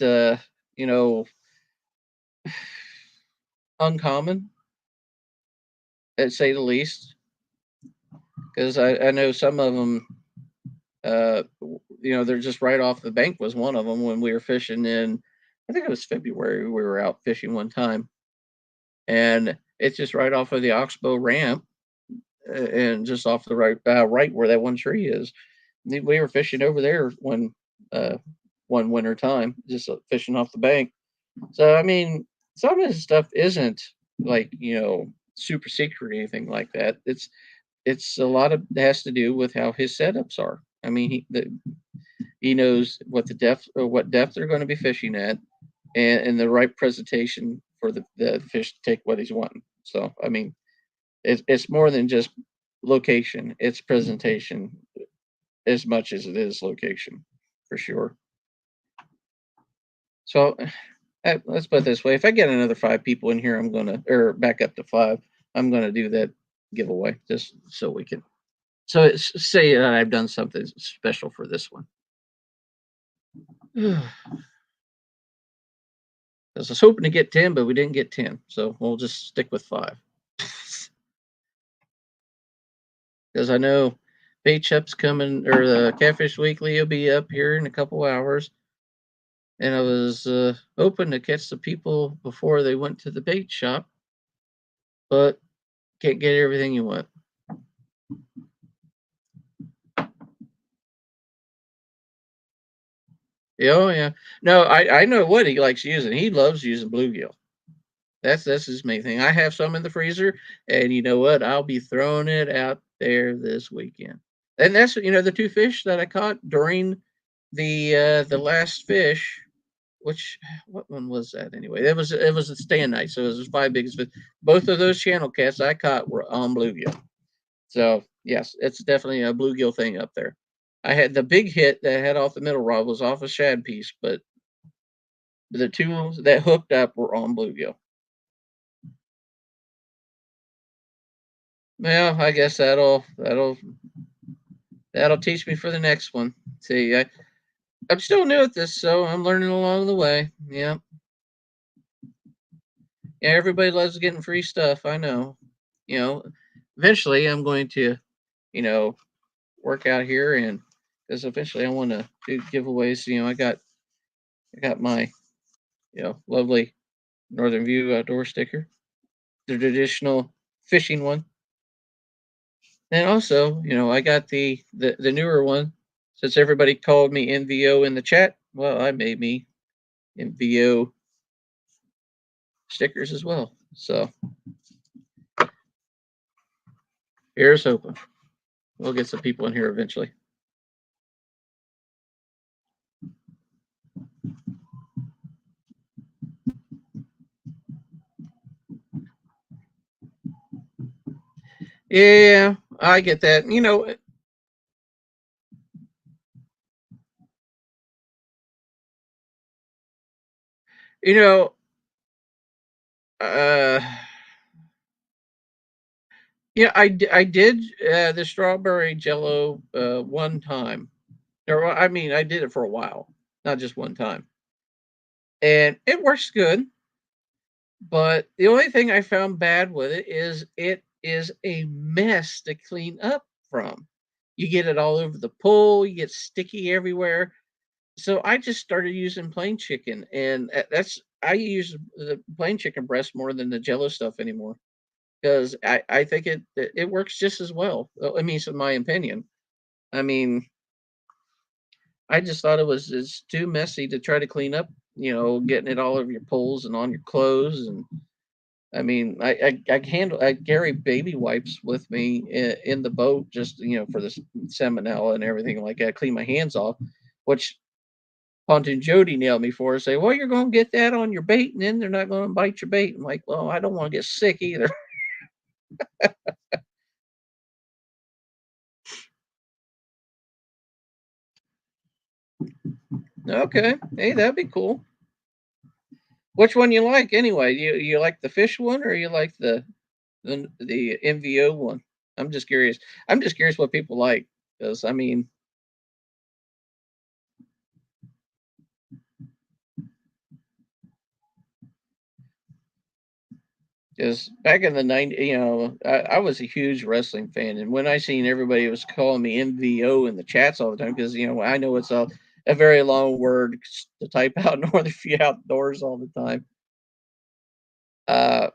uncommon, to say the least, because I know some of them. They're just right off the bank was one of them when we were fishing in. I think it was February. We were out fishing one time, and it's just right off of the Oxbow ramp, and just off the right where that one tree is. We were fishing over there one winter time, just fishing off the bank. So I mean, some of his stuff isn't like super secret or anything like that. It's a lot of it has to do with how his setups are. I mean, he knows what the depth or what depth they're going to be fishing at, and the right presentation for the fish to take what he's wanting. So I mean, it's more than just location; it's presentation as much as it is location, for sure. So let's put it this way: if I get another 5 people in here, I'm gonna or back up to 5. I'm gonna do that giveaway just so we can. So say that I've done something special for this one. Because I was hoping to get 10, but we didn't get 10, so we'll just stick with 5. Because I know Bait Shop's coming, or the Catfish Weekly will be up here in a couple hours, and I was hoping to catch the people before they went to the bait shop, but can't get everything you want. Oh yeah, no, I know what he likes using. He loves using bluegill. That's his main thing. I have some in the freezer, and you know what? I'll be throwing it out there this weekend. And that's the 2 fish that I caught during the last fish. Which what one was that anyway? It was a stand night, so it was 5 biggest fish. Both of those channel cats I caught were on bluegill. So yes, it's definitely a bluegill thing up there. I had the big hit that had off the middle rod was off a shad piece, but the 2 that hooked up were on bluegill. Well, I guess that'll teach me for the next one. See, I'm still new at this, so I'm learning along the way. Yeah. Yeah, everybody loves getting free stuff. I know. You know, eventually I'm going to, you know, work out here, and because eventually I want to do giveaways. I got my, lovely Northern View outdoor sticker, the traditional fishing one. And also, I got the newer one. Since everybody called me NVO in the chat, well, I made me NVO stickers as well. So here's hoping we'll get some people in here eventually. Yeah, I get that. You know, uh, yeah, I did the strawberry jello one time. Or I mean, I did it for a while, not just one time. And it works good, but the only thing I found bad with it is a mess to clean up from. You get it all over the pool, you get sticky everywhere. So I just started using plain chicken, and that's I use the plain chicken breast more than the Jello stuff anymore because I think it works just as well. I mean, it's my opinion. I mean, I just thought it's too messy to try to clean up. Getting it all over your poles and on your clothes, and I mean, I carry baby wipes with me in the boat just for the salmonella and everything like that. Clean my hands off, which Pontoon Jody nailed me for. Say, well, you're going to get that on your bait, and then they're not going to bite your bait. I'm like, well, I don't want to get sick either. Okay, hey, that'd be cool. Which one you like anyway? You like the fish one or you like the MVO one? I'm just curious. I'm just curious what people like because I mean, because back in the 90s, I was a huge wrestling fan, and when I seen everybody was calling me MVO in the chats all the time, because I know it's a very long word to type out in order if you outdoors all the time. Uh,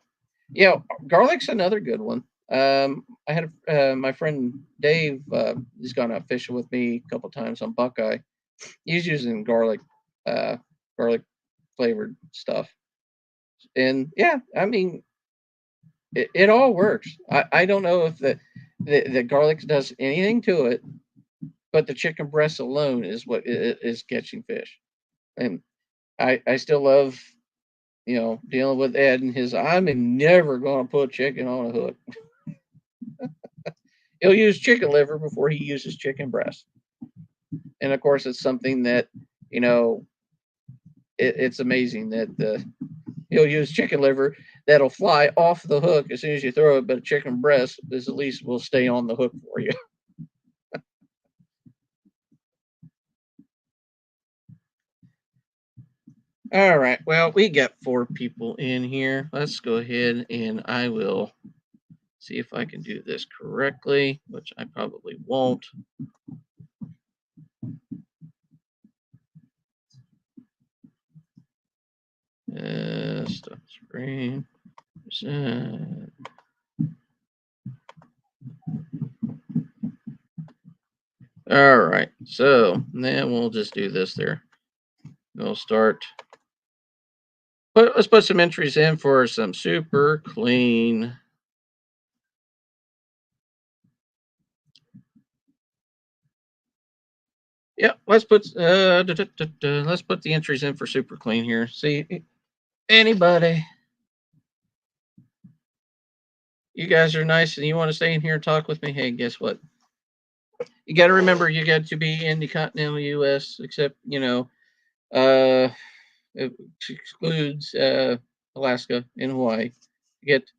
Garlic's another good one. I had my friend Dave. He's gone out fishing with me a couple times on Buckeye. He's using uh, garlic flavored stuff, and yeah, I mean, it all works. I don't know if the garlic does anything to it, but the chicken breast alone is what is catching fish. And I still love dealing with Ed and his. I'm never going to put chicken on a hook. He'll use chicken liver before he uses chicken breast. And of course, it's something that you know it's amazing that he'll use chicken liver that'll fly off the hook as soon as you throw it, but a chicken breast is at least will stay on the hook for you. All right. Well, we got 4 people in here. Let's go ahead and I will see if I can do this correctly, which I probably won't. Stop screen. All right. So then we'll just do this there. We'll start. Let's put some entries in for some super clean. Yeah, let's put the entries in for super clean here. See anybody. You guys are nice and you want to stay in here and talk with me. Hey, guess what? You got to remember you got to be in the continental U.S. Except uh, it excludes Alaska and Hawaii. You get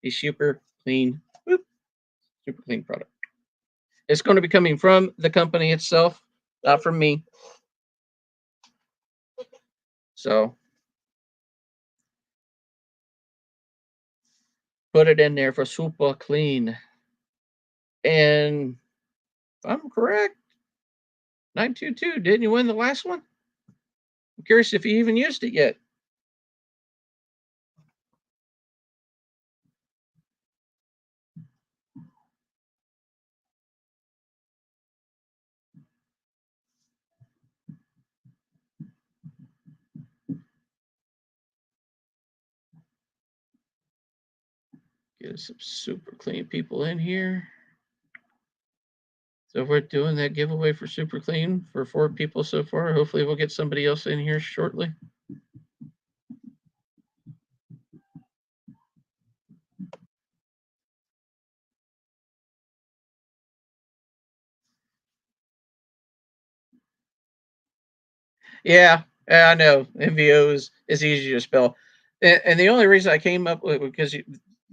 a super clean, super clean product. It's going to be coming from the company itself, not from me. So put it in there for super clean. And if I'm correct, 922, didn't you win the last one? I'm curious if you even used it yet. Get some super clean people in here. So we're doing that giveaway for super clean for 4 people so far. Hopefully we'll get somebody else in here shortly. Yeah, yeah, I know. MVO is easy to spell, and the only reason I came up with because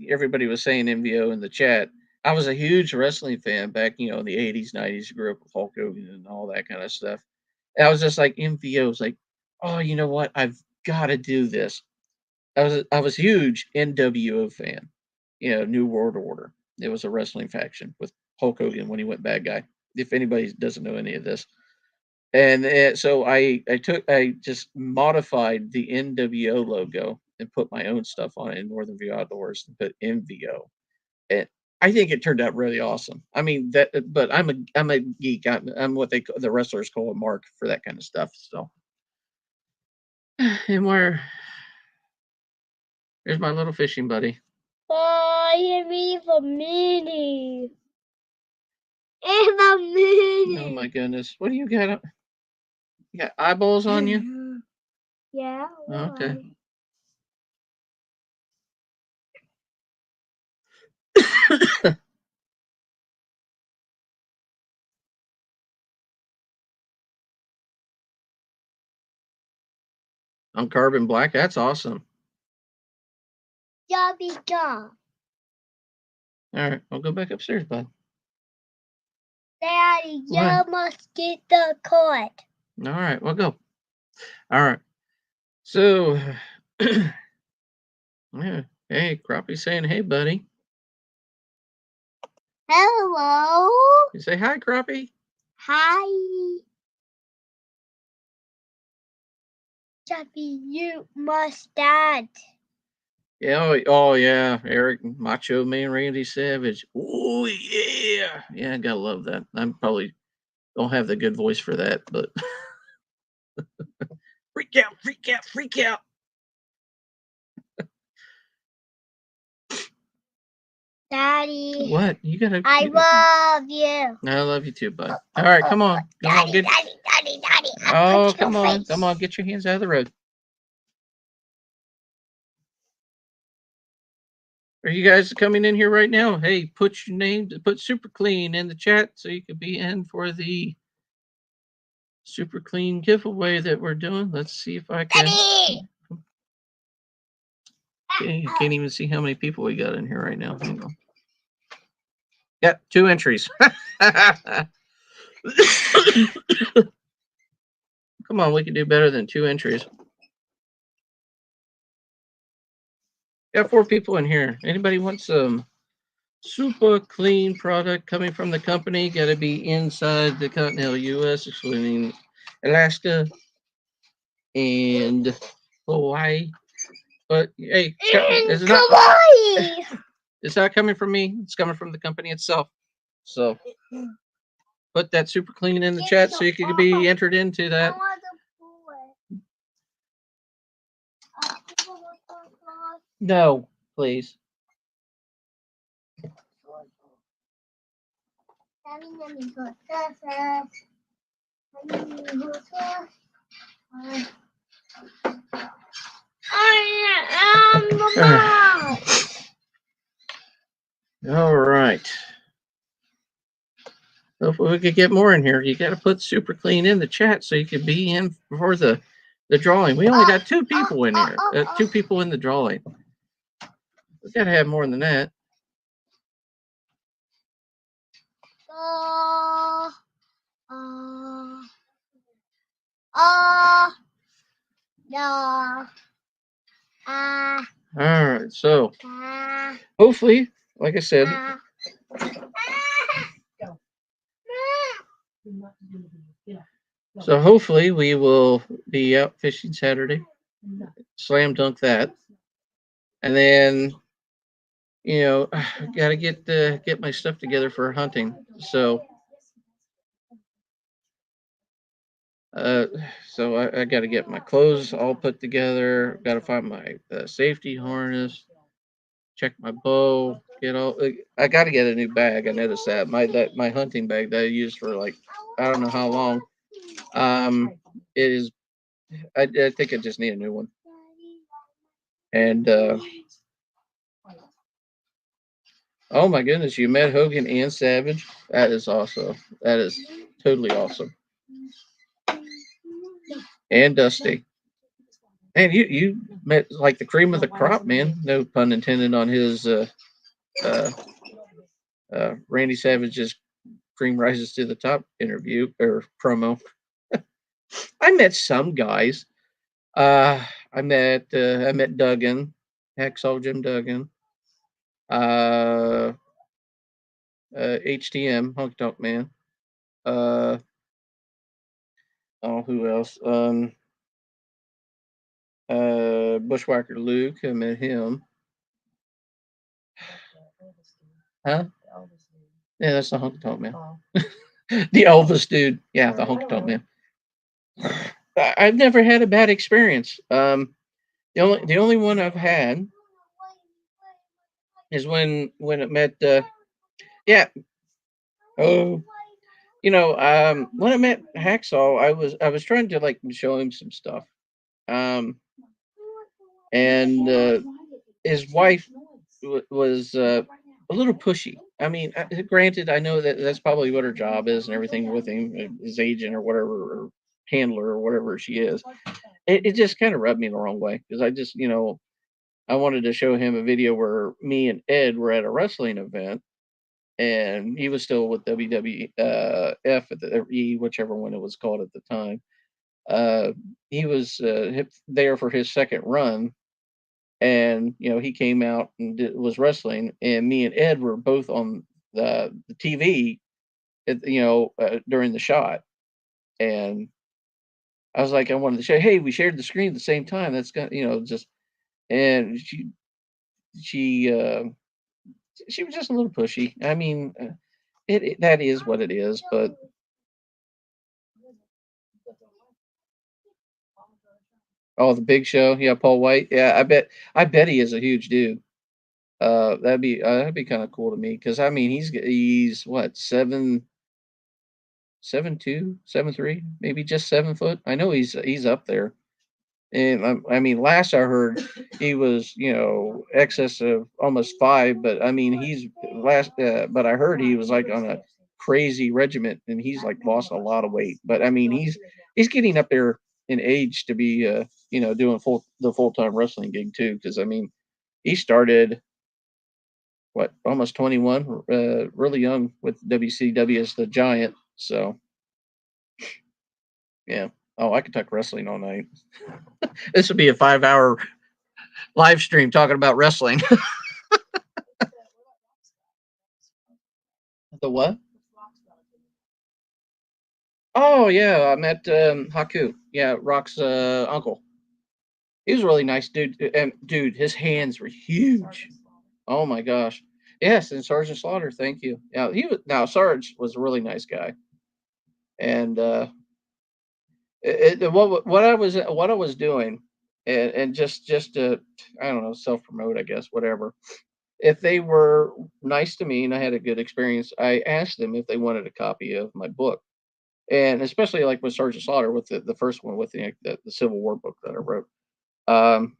everybody was saying MVO in the chat. I was a huge wrestling fan back, in the '80s, '90s. Grew up with Hulk Hogan and all that kind of stuff. And I was just like MVO. Was like, oh, you know what? I've got to do this. I was a huge NWO fan. New World Order. It was a wrestling faction with Hulk Hogan when he went bad guy. If anybody doesn't know any of this, and so I just modified the NWO logo and put my own stuff on it in Northern View Outdoors and put MVO. And I think it turned out really awesome. I mean that, but I'm a geek. I'm what the wrestlers call a mark for that kind of stuff. So, and there's my little fishing buddy. Oh, you leave a mini. It's a mini. Oh my goodness! What do you got? You got eyeballs on you? Yeah. Okay. On carbon black. That's awesome. Jobby job. All right, I'll go back upstairs, bud. Daddy, you must get the cord. All right, we'll go. All right. So, yeah. Hey, Crappie saying, hey, buddy. Hello. You say hi, Crappie. Hi. Jobby, you must dance. Yeah, oh yeah, Eric, Macho Man, Randy Savage. Oh yeah, yeah, I gotta love that. I'm probably don't have the good voice for that, but freak out, freak out, freak out. Daddy. What? You gotta. I love you. I love you too, bud. All right, come on, Daddy. Oh, come on, get your hands out of the road. Are you guys coming in here right now? Hey, put your name, put Super Clean in the chat so you could be in for the Super Clean giveaway that we're doing. Let's see if I can. Okay, I can't even see how many people we got in here right now. Hang on. Got 2 entries. Come on, we can do better than 2 entries. Got 4 people in here. Anybody want some Super Clean product coming from the company? Got to be inside the continental U.S., excluding Alaska and Hawaii. But hey, it's not coming from me. It's coming from the company itself. So put that Super Clean in the chat so you can be entered into that. No, please. All right. Hopefully we could get more in here. You got to put Super Clean in the chat so you could be in for the drawing. We only got 2 people in here. 2 people in the drawing. We got to have more than that. No. All right. So hopefully, like I said, so hopefully we will be out fishing Saturday. Slam dunk that. And then, got to get my stuff together for hunting. So I got to get my clothes all put together. Got to find my safety harness. Check my bow. I got to get a new bag. I noticed that my hunting bag that I used for like I don't know how long. It is. I think I just need a new one. And oh my goodness, you met Hogan and Savage. That is awesome. That is totally awesome. and Dusty. And you met like the cream of the crop, man. No pun intended on his uh, Randy Savage's Cream Rises to the Top interview or promo. I met some guys. I met Duggan, Hacksaw Jim Duggan. Uh, HTM, Honky Tonk Man. Uh, oh, who else? Bushwhacker Luke. I met him. Huh? Yeah, that's the Honky Tonk Man. The Elvis dude. Yeah, the Honky Tonk Man. I've never had a bad experience. The only one I've had is when it met. Yeah. Oh, when I met Hacksaw, I was trying to like show him some stuff. Um, and his wife was a little pushy. I mean, granted, I know that that's probably what her job is and everything with him, his agent or whatever, or handler or whatever she is. It just kind of rubbed me the wrong way because I wanted to show him a video where me and Ed were at a wrestling event and he was still with WWF at the E, whichever one it was called at the time. Uh, he was there for his second run, and he came out and was wrestling, and me and Ed were both on the TV, during the shot, and I was like, I wanted to say, hey, we shared the screen at the same time. That's got just and she was just a little pushy. I mean, that is what it is, but oh, the Big Show, yeah, Paul White, yeah, I bet he is a huge dude. That'd be kind of cool to me because I mean he's what 7'2", 7'3", maybe just 7 foot. I know he's up there, and I mean last I heard he was excess of almost 5, but I mean but I heard he was like on a crazy regiment and he's like lost a lot of weight. But I mean he's getting up there in age to be doing full-time wrestling gig too because I mean he started what almost 21, really young with WCW as the Giant. So yeah. Oh, I could talk wrestling all night. This would be a 5-hour live stream talking about wrestling. The what? Oh yeah, I met Haku. Yeah, Rock's uncle. He was a really nice dude. And dude, his hands were huge. Oh my gosh. Yes, and Sergeant Slaughter. Thank you. Yeah, Sarge was a really nice guy, and what I was doing, and just to I don't know self promote I guess whatever. If they were nice to me and I had a good experience, I asked them if they wanted a copy of my book, and especially like with Sergeant Slaughter with the first one with the Civil War book that I wrote. Um,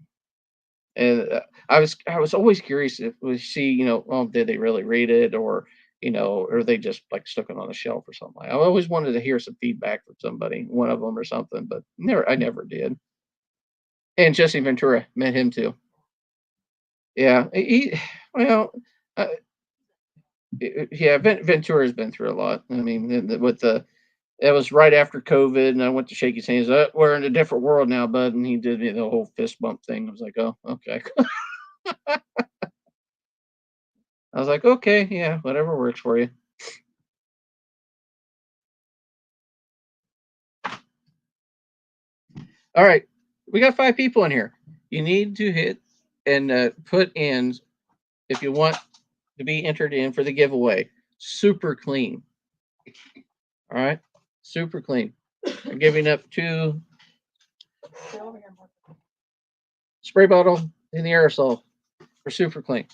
and I was always curious if we see well did they really read it or they just like stuck it on a shelf or something. I always wanted to hear some feedback from somebody, one of them or something, but I never did. And Jesse Ventura, met him too. Yeah, well, uh, yeah, Ventura's been through a lot. I mean, with the it was right after COVID, and I went to shake his hands. We're in a different world now, bud. And he did the whole fist bump thing. I was like, oh, okay. I was like, okay, yeah, whatever works for you. All right, we got 5 people in here. You need to hit and put in if you want to be entered in for the giveaway. Super clean. All right, super clean. I'm giving up 2 spray bottle in the aerosol for super clean.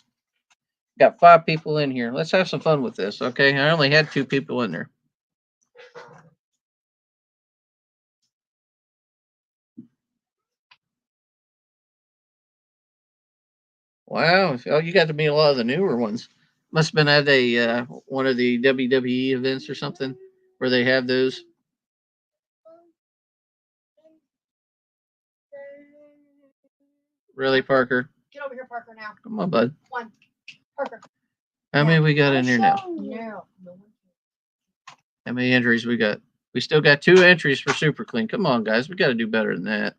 Got 5 people in here. Let's have some fun with this, okay? I only had 2 people in there. Wow. Oh, you got to meet a lot of the newer ones. Must have been at a one of the WWE events or something where they have those. Really, Parker? Get over here, Parker, now. Come on, bud. One. Parker. How many we got in here now? No. How many entries we got? We still got 2 entries for Super Clean. Come on, guys. We got to do better than that.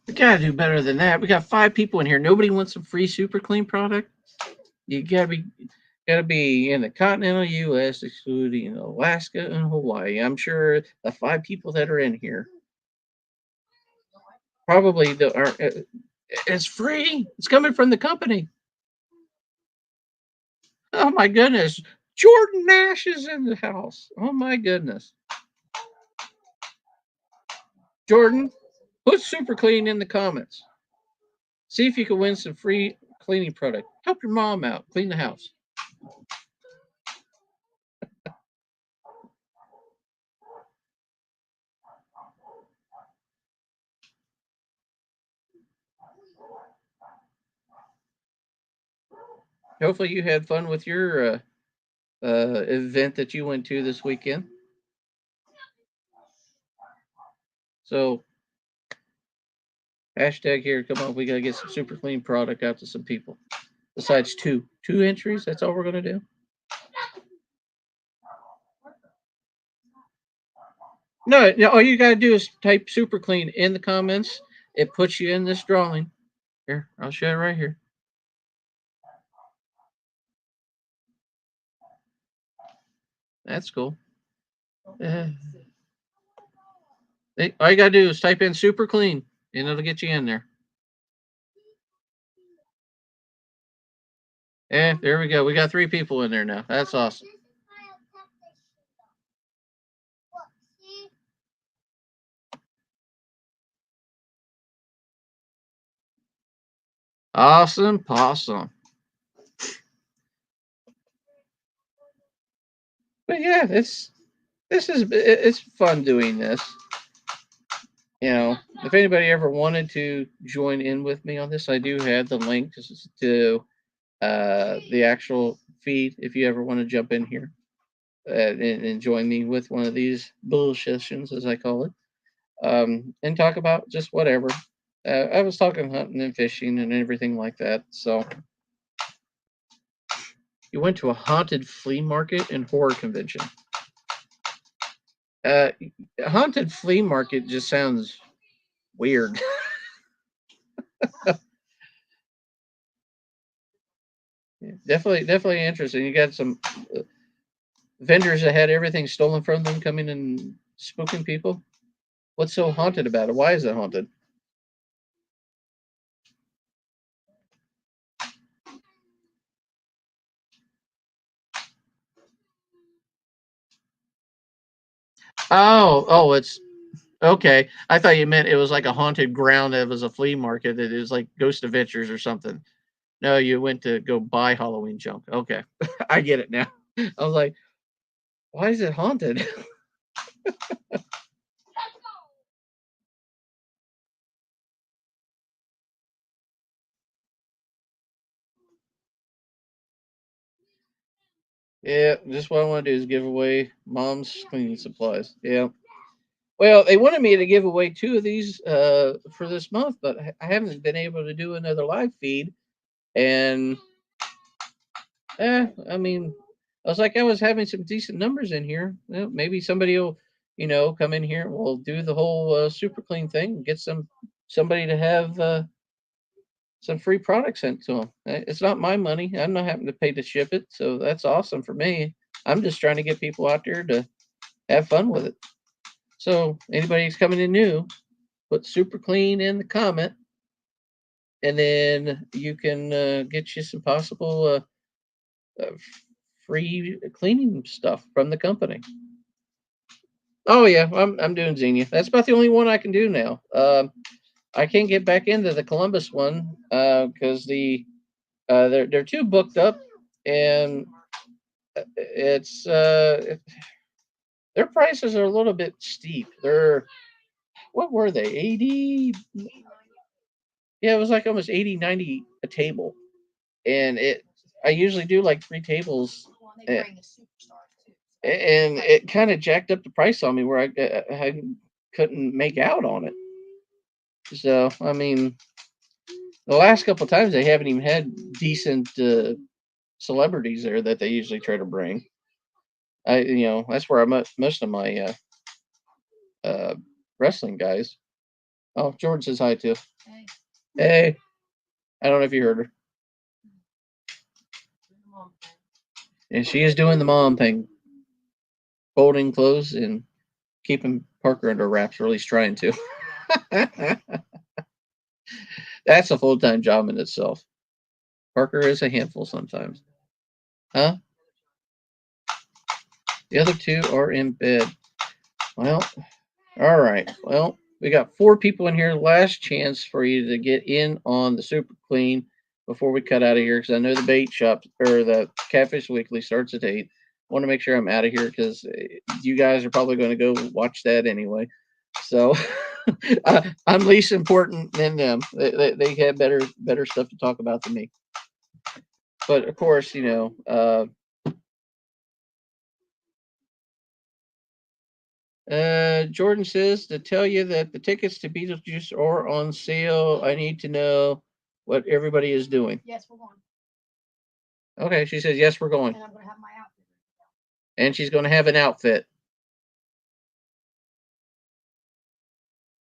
We got to do better than that. We got 5 people in here. Nobody wants some free Super Clean product. You got to be in the continental U.S., excluding Alaska and Hawaii. I'm sure the 5 people that are in here probably are. It's free. It's coming from the company. Oh my goodness. Jordan Nash is in the house. Oh my goodness. Jordan, put Super Clean in the comments. See if you can win some free cleaning product. Help your mom out. Clean the house. Hopefully you had fun with your event that you went to this weekend. So, hashtag here. Come on, we got to get some Super Clean product out to some people. Besides 2 entries, that's all we're going to do. No, all you got to do is type Super Clean in the comments. It puts you in this drawing. Here, I'll show you right here. That's cool. All you got to do is type in Super Clean, and it'll get you in there. Yeah, there we go. We got 3 people in there now. That's awesome. Awesome, awesome. But yeah, it's fun doing this. If anybody ever wanted to join in with me on this, I do have the link to the actual feed if you ever want to jump in here and join me with one of these bullshit sessions, as I call it, and talk about just whatever. I was talking hunting and fishing and everything like that. So you went to a haunted flea market and horror convention. Haunted flea market just sounds weird. Definitely interesting. You got some vendors that had everything stolen from them coming and spooking people. What's so haunted about it? Why is it haunted? Oh, it's okay. I thought you meant it was like a haunted ground that was a flea market. That is like Ghost Adventures or something. No, you went to go buy Halloween junk. Okay, I get it now. I was like, why is it haunted? Yeah, just what I want to do is give away mom's cleaning supplies. Yeah. Well, they wanted me to give away 2 of these for this month, but I haven't been able to do another live feed. And I mean, I was like, I was having some decent numbers in here. Well, maybe somebody will, come in here and we'll do the whole Super Clean thing and get somebody to have some free product sent to them. It's not my money. I'm not having to pay to ship it, so that's awesome for me. I'm just trying to get people out there to have fun with it. So anybody who's coming in new, put Super Clean in the comment, and then you can get you some possible free cleaning stuff from the company. Oh yeah, I'm doing Xenia. That's about the only one I can do now. I can't get back into the Columbus one because they're too booked up, and it's their prices are a little bit steep. What were they? 80? Yeah, it was like almost 80, 90 a table. And I usually do like 3 tables They Eh, bring the superstars too. and it kind of jacked up the price on me where I couldn't make out on it. So I mean, the last couple of times they haven't even had decent celebrities there that they usually try to bring. That's where I met most of my wrestling guys. Oh, Jordan says hi too. Hey, Hey, I don't know if you heard her. come on, man. And she is doing the mom thing, folding clothes and keeping Parker under wraps, or at least trying to. That's a full time job in itself. Parker is a handful sometimes. Huh? The other two are in bed. Well, all right. Well, we got 4 people in here. Last chance for you to get in on the Super Clean before we cut out of here, because I know the bait shop or the Catfish Weekly starts at 8. Want to make sure I'm out of here because you guys are probably going to go watch that anyway. So I'm least important than them. They have better stuff to talk about than me. But of course, Jordan says to tell you that the tickets to Beetlejuice are on sale. I need to know what everybody is doing. Yes, we're going. Okay, she says yes, we're going, And I'm going to have my outfit. and she's going to have an outfit.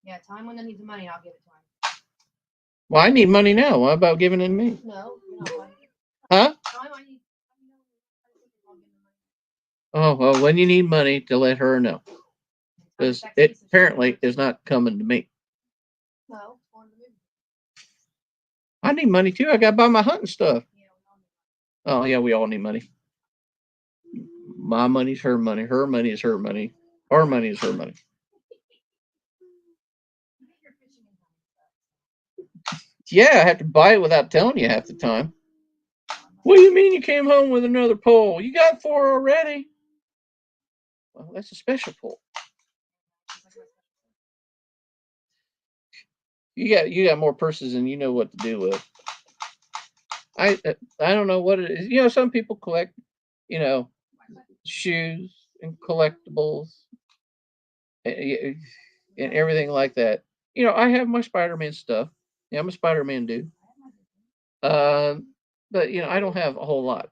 Yeah, time when I need the money, I'll give it to him. Well, I need money now. What about giving it to me? No, you're not going. Huh? Time I need. I'll give him money. Oh well, when you need money, to let her know, because it apparently is not coming to me. No, it's going to the movie. I need money too. I got to buy my hunting stuff. Yeah, we all need money. Oh yeah, we all need money. My money's her money. Her money is her money. Our money is her money. You get your fishing and hunting stuff. Yeah, I have to buy it without telling you half the time. What do you mean you came home with another pole? You got 4 already. Well, that's a special pole. You got more purses than you know what to do with. I don't know what it is. Some people collect, shoes and collectibles and everything like that. I have my Spider-Man stuff. Yeah, I'm a Spider-Man dude. But I don't have a whole lot.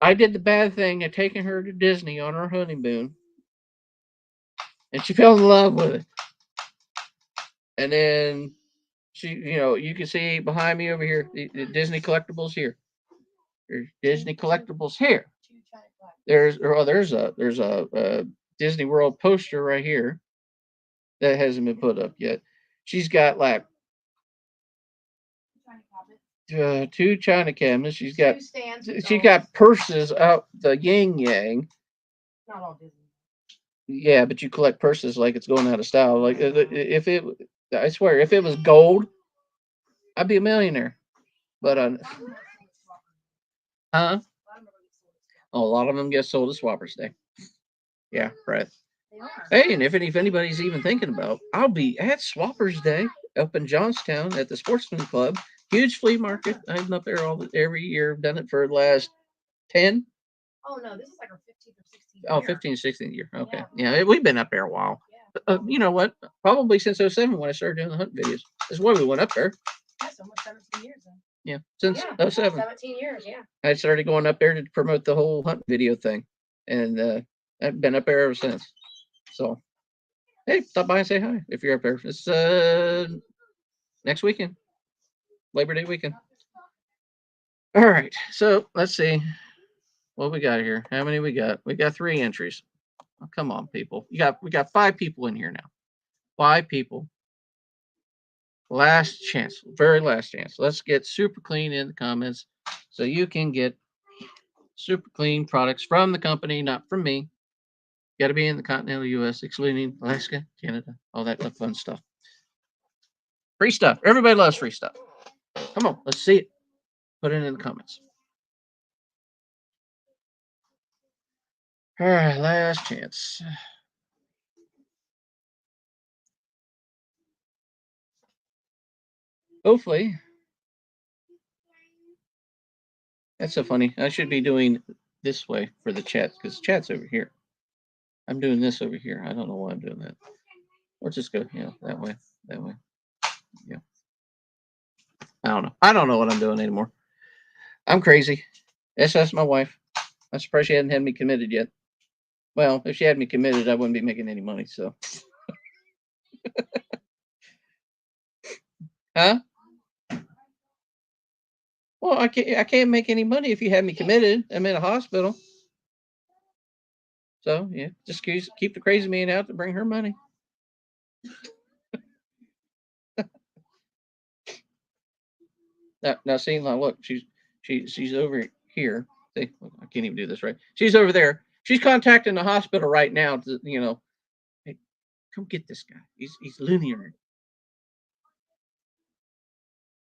I did the bad thing of taking her to Disney on our honeymoon, and she fell in love with it. And then she, you can see behind me over here, the Disney collectibles here. There's Disney collectibles here. There's a Disney World poster right here that hasn't been put up yet. She's got like 2 China cabinets. She got purses out the yin yang. Not all Disney. Yeah, but you collect purses like it's going out of style. Like I swear, if it was gold, I'd be a millionaire. But huh? Oh, a lot of them get sold at Swappers Day. Yeah, right. Hey, and if anybody's even thinking about, I'll be at Swappers Day up in Johnstown at the Sportsman Club. Huge flea market. I'm up there every year. I've done it for the last 10. Oh no, this is like our 15th or 16th. Oh, 15, 16th year. Okay. Yeah, we've been up there a while. You know what? Probably since 07 when I started doing the hunt videos. That's why we went up there. That's almost 17 years then. Yeah, since 07. 17 years, yeah. I started going up there to promote the whole hunt video thing. And I've been up there ever since. So, hey, stop by and say hi if you're up there. It's next weekend, Labor Day weekend. All right, so let's see what we got here. How many we got? We got 3 entries. Oh, come on, people. We got 5 people in here now. 5 people. Last chance, very last chance. Let's get Super Clean in the comments so you can get Super Clean products from the company, not from me. Got to be in the continental U.S., excluding Alaska, Canada, all that fun stuff. Free stuff. Everybody loves free stuff. Come on, let's see it. Put it in the comments. All right, last chance. Hopefully. That's so funny. I should be doing this way for the chat because chat's over here. I'm doing this over here. I don't know why I'm doing that. Or just go, that way. That way. Yeah. I don't know. I don't know what I'm doing anymore. I'm crazy. That's my wife. I'm surprised she hadn't had me committed yet. Well, if she had me committed, I wouldn't be making any money. So, huh? Well, I can't make any money if you have me committed. I'm in a hospital. So yeah, just keep the crazy man out to bring her money. Now, see, now look, she's over here. See, I can't even do this right. She's over there. She's contacting the hospital right now to, hey, come get this guy. He's lunar.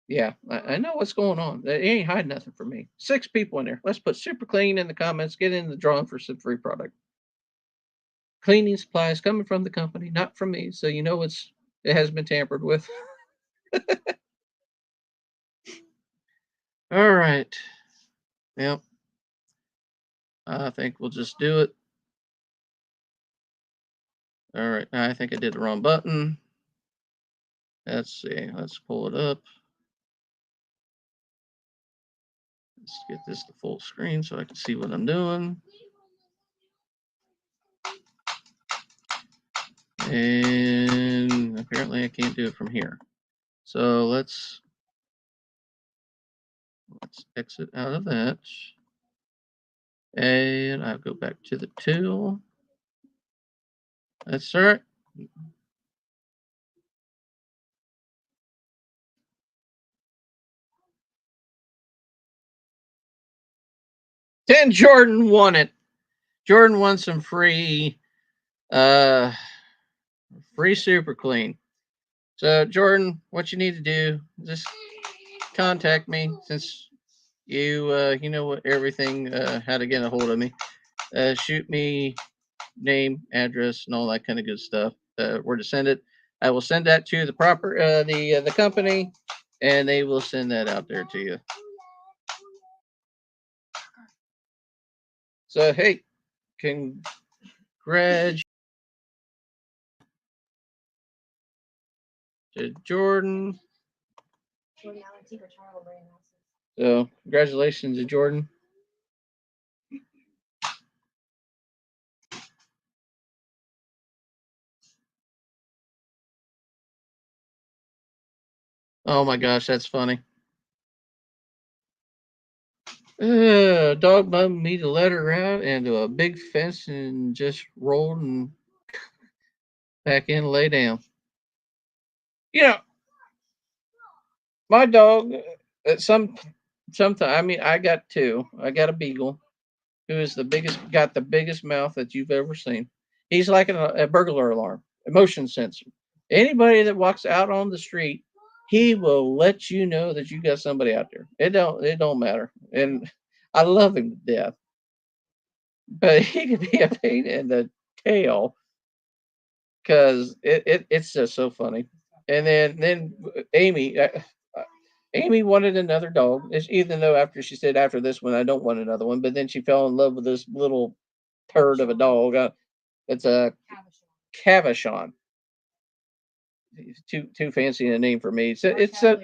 Yeah, I know what's going on. They ain't hiding nothing from me. 6 people in there. Let's put super clean in the comments. Get in the drawing for some free product. Cleaning supplies coming from the company, not from me. So you know it has been tampered with. All right. Yep. I think we'll just do it. All right. I think I did the wrong button. Let's see. Let's pull it up. Let's get this to full screen so I can see what I'm doing. And apparently I can't do it from here. So let's exit out of that. And I'll go back to the tool. That's all right. Then Jordan won it. Jordan won some free super clean. So Jordan, what you need to do, just contact me since you know what everything how to get a hold of me. Shoot me name, address, and all that kind of good stuff. Where to send it. I will send that to the proper the company, and they will send that out there to you. So hey, congrats to Jordan. So congratulations to Jordan. Oh my gosh, that's funny. Dog bumped me to let her out into a big fence and just rolled and back in, lay down. My dog, sometimes, I mean, I got 2. I got a beagle who is got the biggest mouth that you've ever seen. He's like a burglar alarm, motion sensor. Anybody that walks out on the street, he will let you know that you got somebody out there. It don't matter. And I love him to death. But he could be a pain in the tail because it's just so funny. And then Amy wanted another dog. Even though after she said after this one I don't want another one, but then she fell in love with this little turd of a dog. It's a Cavachon. Too fancy a name for me. It's a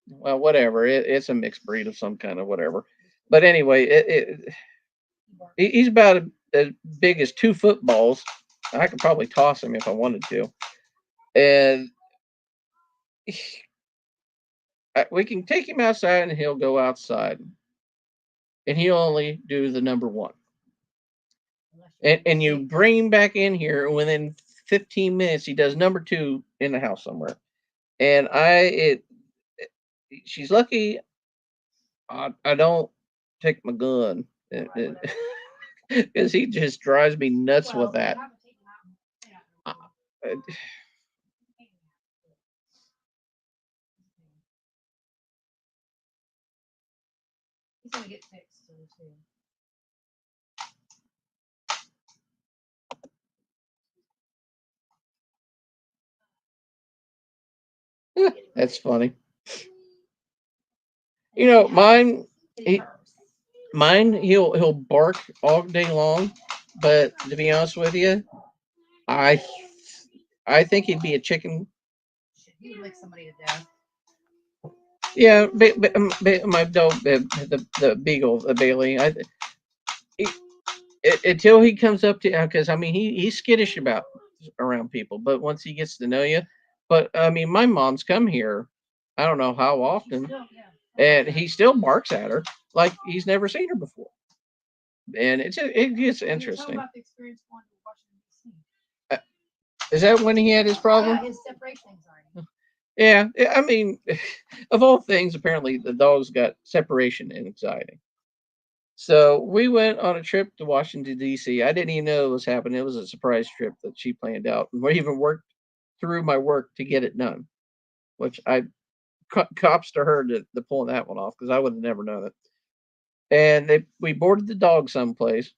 well, whatever. It's a mixed breed of some kind of whatever. But anyway, he's about as big as 2 footballs. I could probably toss him if I wanted to, and we can take him outside, and he'll go outside, and he'll only do the number 1. And you bring him back in here, within 15 minutes, he does number 2 in the house somewhere. And she's lucky I don't take my gun because he just drives me nuts with that. He's gonna get fixed too. That's funny. Mine. Mine, he'll bark all day long, but to be honest with you, I I think he'd be a chicken. Shit, he would lick somebody to death. Yeah, my dog, the beagle, the Bailey. He, until he comes up to, because I mean he's skittish about around people, but once he gets to know you, but I mean my mom's come here, I don't know how often, Still, yeah. and he still barks at her like he's never seen her before, and it gets Tell interesting. about the experience going to Washington D.C. Is that when he had his problem? Yeah, his separation anxiety. Yeah, I mean, of all things, apparently the dog's got separation anxiety. So we went on a trip to Washington D.C. I didn't even know it was happening. It was a surprise trip that she planned out, and we even worked through my work to get it done, which I cops to her to pulling that one off because I would have never known it. And we boarded the dog someplace,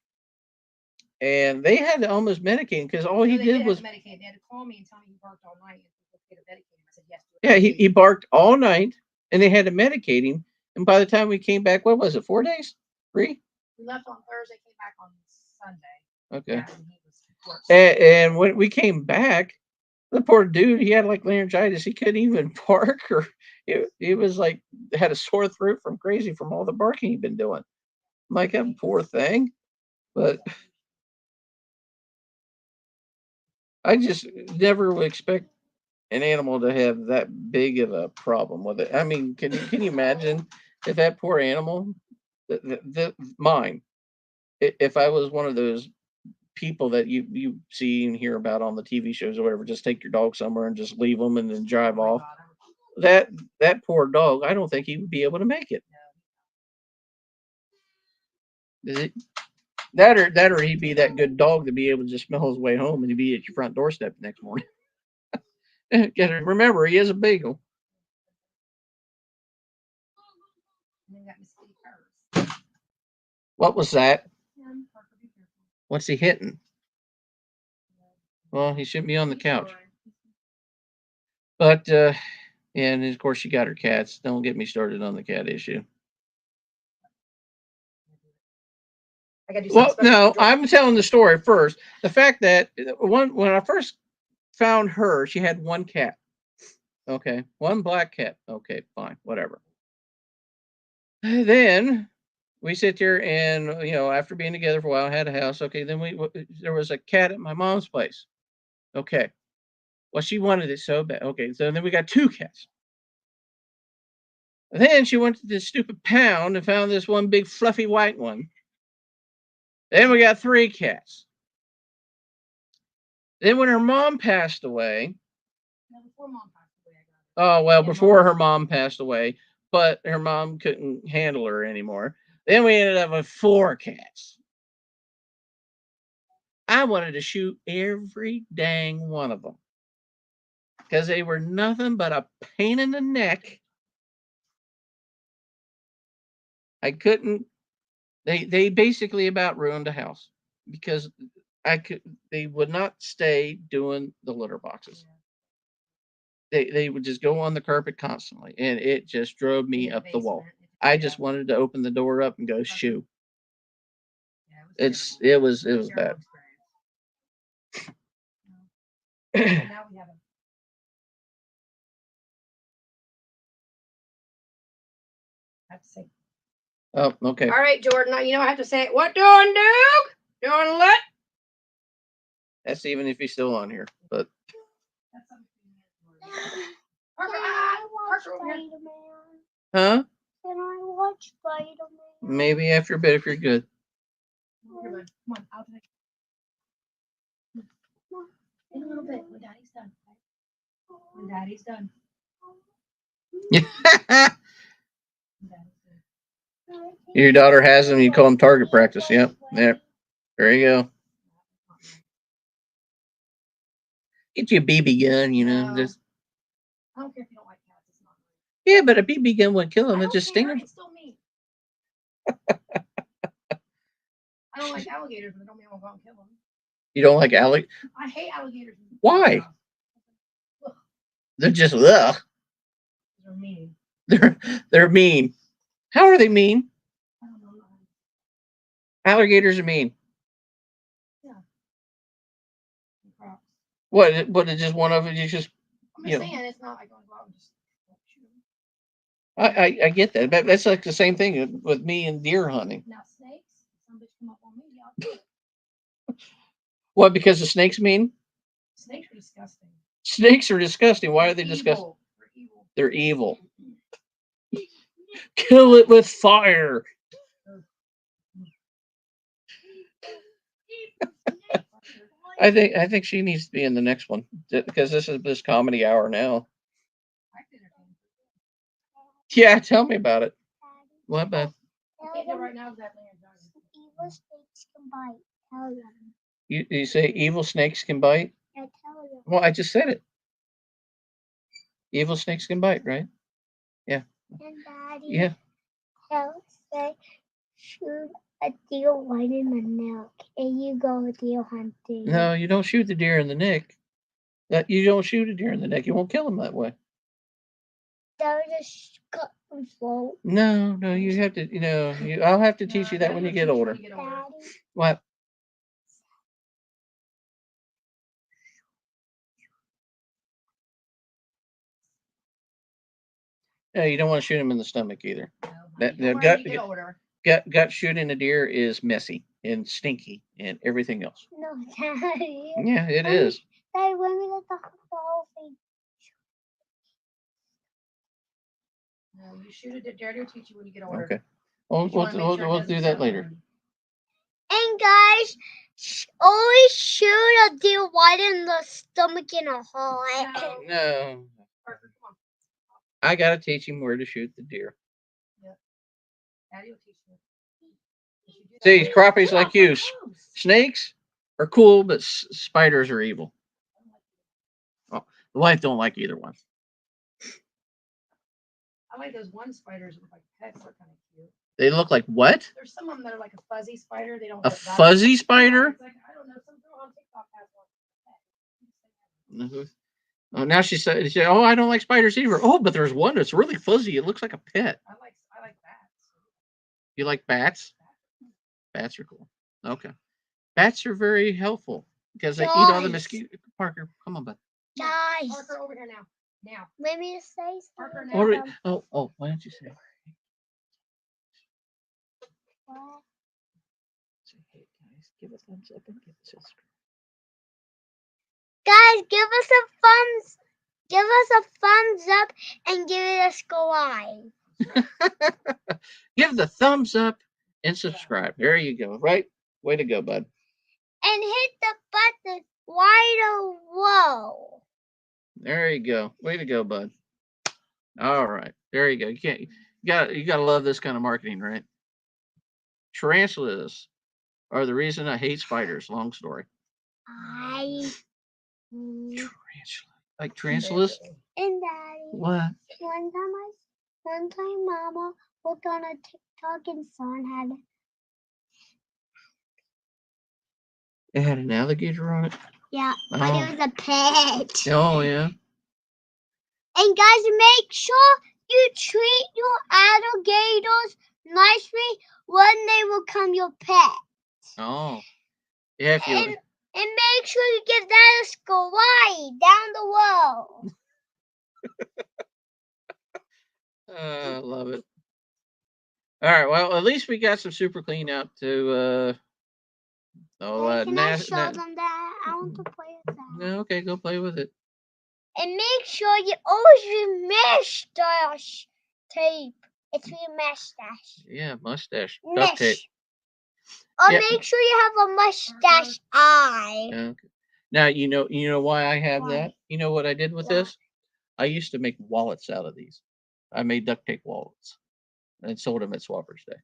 and they had to almost medicate him because all he They did have was to medicate. They had to call me and tell me he barked all night and let's get a medicate him. I said yes. yeah he barked all night, and they had to medicate him. And by the time we came back, what was it? 4 days? 3? We left on Thursday, came back on Sunday. Okay. Yeah, and he was, of course, And when we came back, the poor dude, he had like laryngitis. He couldn't even bark, or it was like had a sore throat from crazy from all the barking he'd been doing. I'm like, that poor thing. But I just never would expect an animal to have that big of a problem with it. I mean, can you imagine if that poor animal, mine, if I was one of those people that you see and hear about on the TV shows or whatever, just take your dog somewhere and just leave them and then drive oh my off. God, That poor dog, I don't think he would be able to make it. Is it that or he'd be that good dog to be able to just smell his way home and he'd be at your front doorstep the next morning. Remember, he is a beagle. and then got Miss Kitty Purse. What was that? Parker, be careful. What's he hitting? Well, he shouldn't be on the couch. But and of course she got her cats. Don't get me started on the cat issue. I gotta do Well, something no, special. I'm telling the story first. The fact that when I first found her, she had one cat. Okay, one black cat. Okay, fine, whatever. Then we sit there, and after being together for a while, had a house. Okay, then there was a cat at my mom's place. Okay, well she wanted it so bad. Okay, so then we got 2 cats. Then she went to this stupid pound and found this one big fluffy white one. Then we got 3 cats. Then when her mom passed away, No, before mom passed away, I got it. oh well, Yeah, before mom. her mom passed away, but her mom couldn't handle her anymore. Then we ended up with 4 cats. I wanted to shoot every dang one of them because they were nothing but a pain in the neck. I couldn't. They basically about ruined the house because they would not stay doing the litter boxes. They would just go on the carpet constantly, and it just drove me up the wall. I just wanted to open the door up and go shoo. Yeah, It was bad. And now we have a I have to say. Oh, okay. All right, Jordan. You know I have to say it. What doing, Duke? Doing what? That's even if he's still on here. But That's something. Can I watch Spider-Man? huh? Can I watch Spider-Man? Maybe after a bit if you're good. Here, bud. Come on, I'll take it. In a little bit when Daddy's done. When Daddy's done. When Daddy's done. Your daughter has them. You call them target practice. Yep. There you go. Get you a BB gun. No. Just I don't care if you don't like cats. It's not yeah, but a BB gun wouldn't kill them. I It don't just sting care. them. It's still me. I don't like alligators, but it don't mean I'll go and kill them. You don't like alligators? I hate alligators. Why? Ugh, They're just ugh. they're mean. They're mean. How are they mean? I don't know. Alligators are mean. Crocs. What is just one of it? You just I'm you just know. saying it's not like going to go out and just shoot 'em. I get that. That's like the same thing with me and deer hunting. Now snakes, some bitch come up on me, I'll kill it. What? Because the snakes mean? Snakes are disgusting. Snakes are disgusting. Why are they They're disgusting? evil. They're evil. They're evil. Kill it with fire. I think she needs to be in the next one because this is this comedy hour now. I can entertain. Yeah, tell me about it. Daddy, What about I can't do it right now because I have laryngitis. evil snakes can bite. Tell them. you? Say evil snakes can bite. I tell them. Well, I just said it. Evil snakes can bite, right? And Daddy, Yeah. tell say shoot a deer right in the neck, and you go deer hunting. No, you don't shoot the deer in the neck. That you don't shoot a deer in the neck. You won't kill them that way. That was just cut and float. No, you have to. I'll have to teach you that when you get older. Daddy, What? No, you don't want to shoot him in the stomach either. No, That- don't the worry, gut- when you get older. Gut shooting a deer is messy and stinky and everything else. no, Daddy. Yeah, it is. Daddy, when we let the whole thing. No, you shoot it. Daddy will teach you when you get older. Okay. We'll, You wanna make sure it we'll doesn't do that settle later. in. And guys, always shoot a deer right in the stomach in a heart. No. No, Parker, come on. I gotta teach him where to shoot the deer. Daddy will teach you. If you do that- See, crappies Get like off you. my toes. Snakes are cool, but spiders are evil. The wife don't like either one. I like those one spiders that look like pets. They're kind of cute. They look like what? There's some of them that are like a fuzzy spider. They don't. A look that- fuzzy Yeah, spider? it's like, I don't know. Some girl on TikTok has one. Mhm. Oh, now she said, "Oh, I don't like spiders either." Oh, but there's one that's really fuzzy. It looks like a pet. I like bats. You like bats? Bats are cool. Okay. Bats are very helpful because they eat all the Guys. mosquito. Parker, come on, bud. Guys, Parker, over here now. Now. let me say Parker, something. now. What are we- oh, why don't you say? What? Say, hey guys, give a thumbs up and give us a subscribe. Guys, give us a thumbs up and give it a subscribe. Give the thumbs up and subscribe. There you go. Right? Way to go, bud. And hit the button right below. There you go. Way to go, bud. All right. There you go. You gotta love this kind of marketing, right? Tarantulas are the reason I hate spiders. Long story. Tarantula. Like tarantulas? And Daddy, What? one time Mama looked on a TikTok and son had It had an alligator on it. but Oh. it was a pet. Oh yeah. And guys, make sure you treat your alligators nicely when they become your pet. Oh. Yeah. If you. And make sure you give that a subscribe down the road. I love it. All right. Well, at least we got some super clean out to. Can I show them that? I want to play with that. No, okay, go play with it. And make sure you always use mustache tape. It's your mustache. Yeah, mustache. Duct tape. Mesh. Or Yeah. make sure you have a mustache eye. Okay. Now you know why I have Why? that. You know what I did with Why? this? I used to make wallets out of these. I made duct tape wallets and sold them at Swappers Day.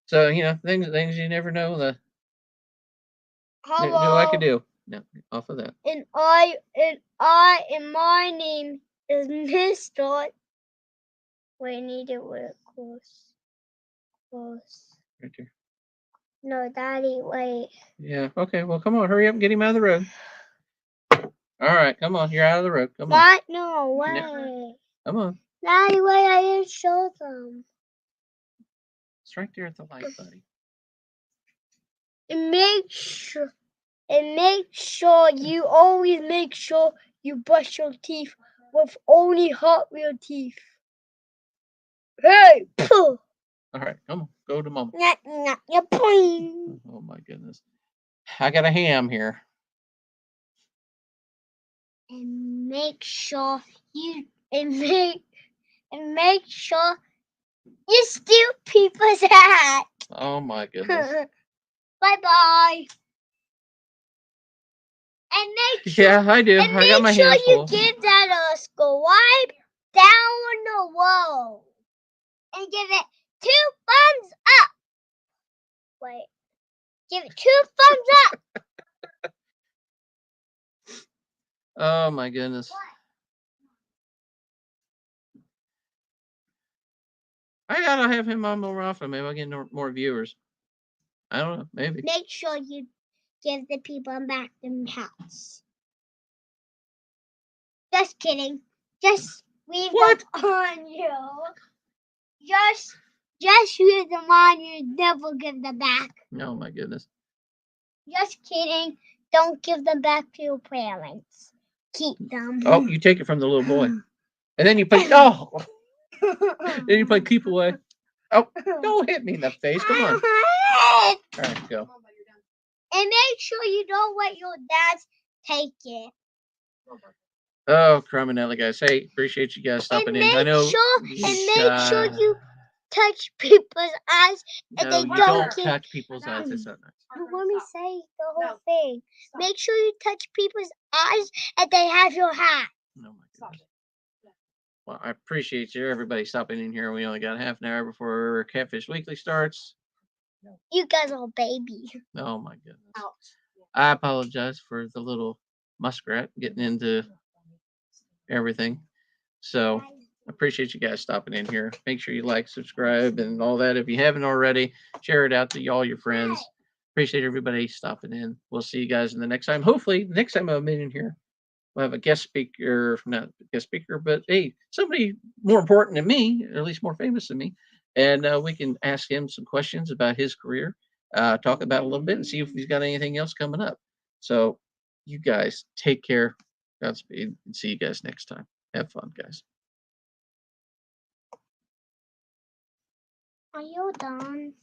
So things you never know knew I could do. No, off of that. And my name is Mr. Wait, I need it with close. Right there. No, Daddy, wait. Yeah. Okay. Well, come on, hurry up and get him out of the road. All right, come on. You're out of the road. Come on. What? No, wait. Come on. Daddy, wait, I didn't show them. It's right there at the light, buddy. And make sure you always make sure you brush your teeth with only Hot Wheel teeth. Hey, pooh. All right, come on, go to mama. Yeah, boing. Oh my goodness. I got a ham here. And make sure you make sure you steal people's hat. Oh my goodness. Bye bye. And make sure Yeah, I do. and I got my make sure hands you full. give that a swipe down the road. And give it 2 thumbs up. Wait. Give it 2 thumbs up. Oh my goodness. I gotta have him on more often. Maybe I'll get more viewers. I don't know. Maybe. Make sure you give the people back them hats. Just kidding. Just leave them on you. Just leave them on you. Never give them back. Oh my goodness. Just kidding. Don't give them back to your parents. Keep them. Oh, you take it from the little boy. And then you play, oh, then you play keep away. Oh, don't hit me in the face. Come on. All right, go. And make sure you don't let your dads take it. Oh, criminelli guys. Hey, appreciate you guys stopping in. I know. Make sure you touch people's eyes and No, they you don't don't touch people's eyes. That's not nice. Let me say the whole thing. Make sure you touch people's eyes and they have your hat. Oh my goodness. Well, I appreciate you, everybody stopping in here. We only got half an hour before Catfish Weekly starts. You guys are baby. Oh my goodness. I apologize for the little muskrat getting into everything. So I appreciate you guys stopping in here. Make sure you like, subscribe, and all that. If you haven't already, share it out to all your friends. Appreciate everybody stopping in. We'll see you guys in the next time. Hopefully, the next time I'm in here, we'll have a guest speaker, not guest speaker, but hey, somebody more important than me, or at least more famous than me. And we can ask him some questions about his career, talk about it a little bit, and see if he's got anything else coming up. So, you guys take care. Godspeed, and see you guys next time. Have fun, guys. Are you done?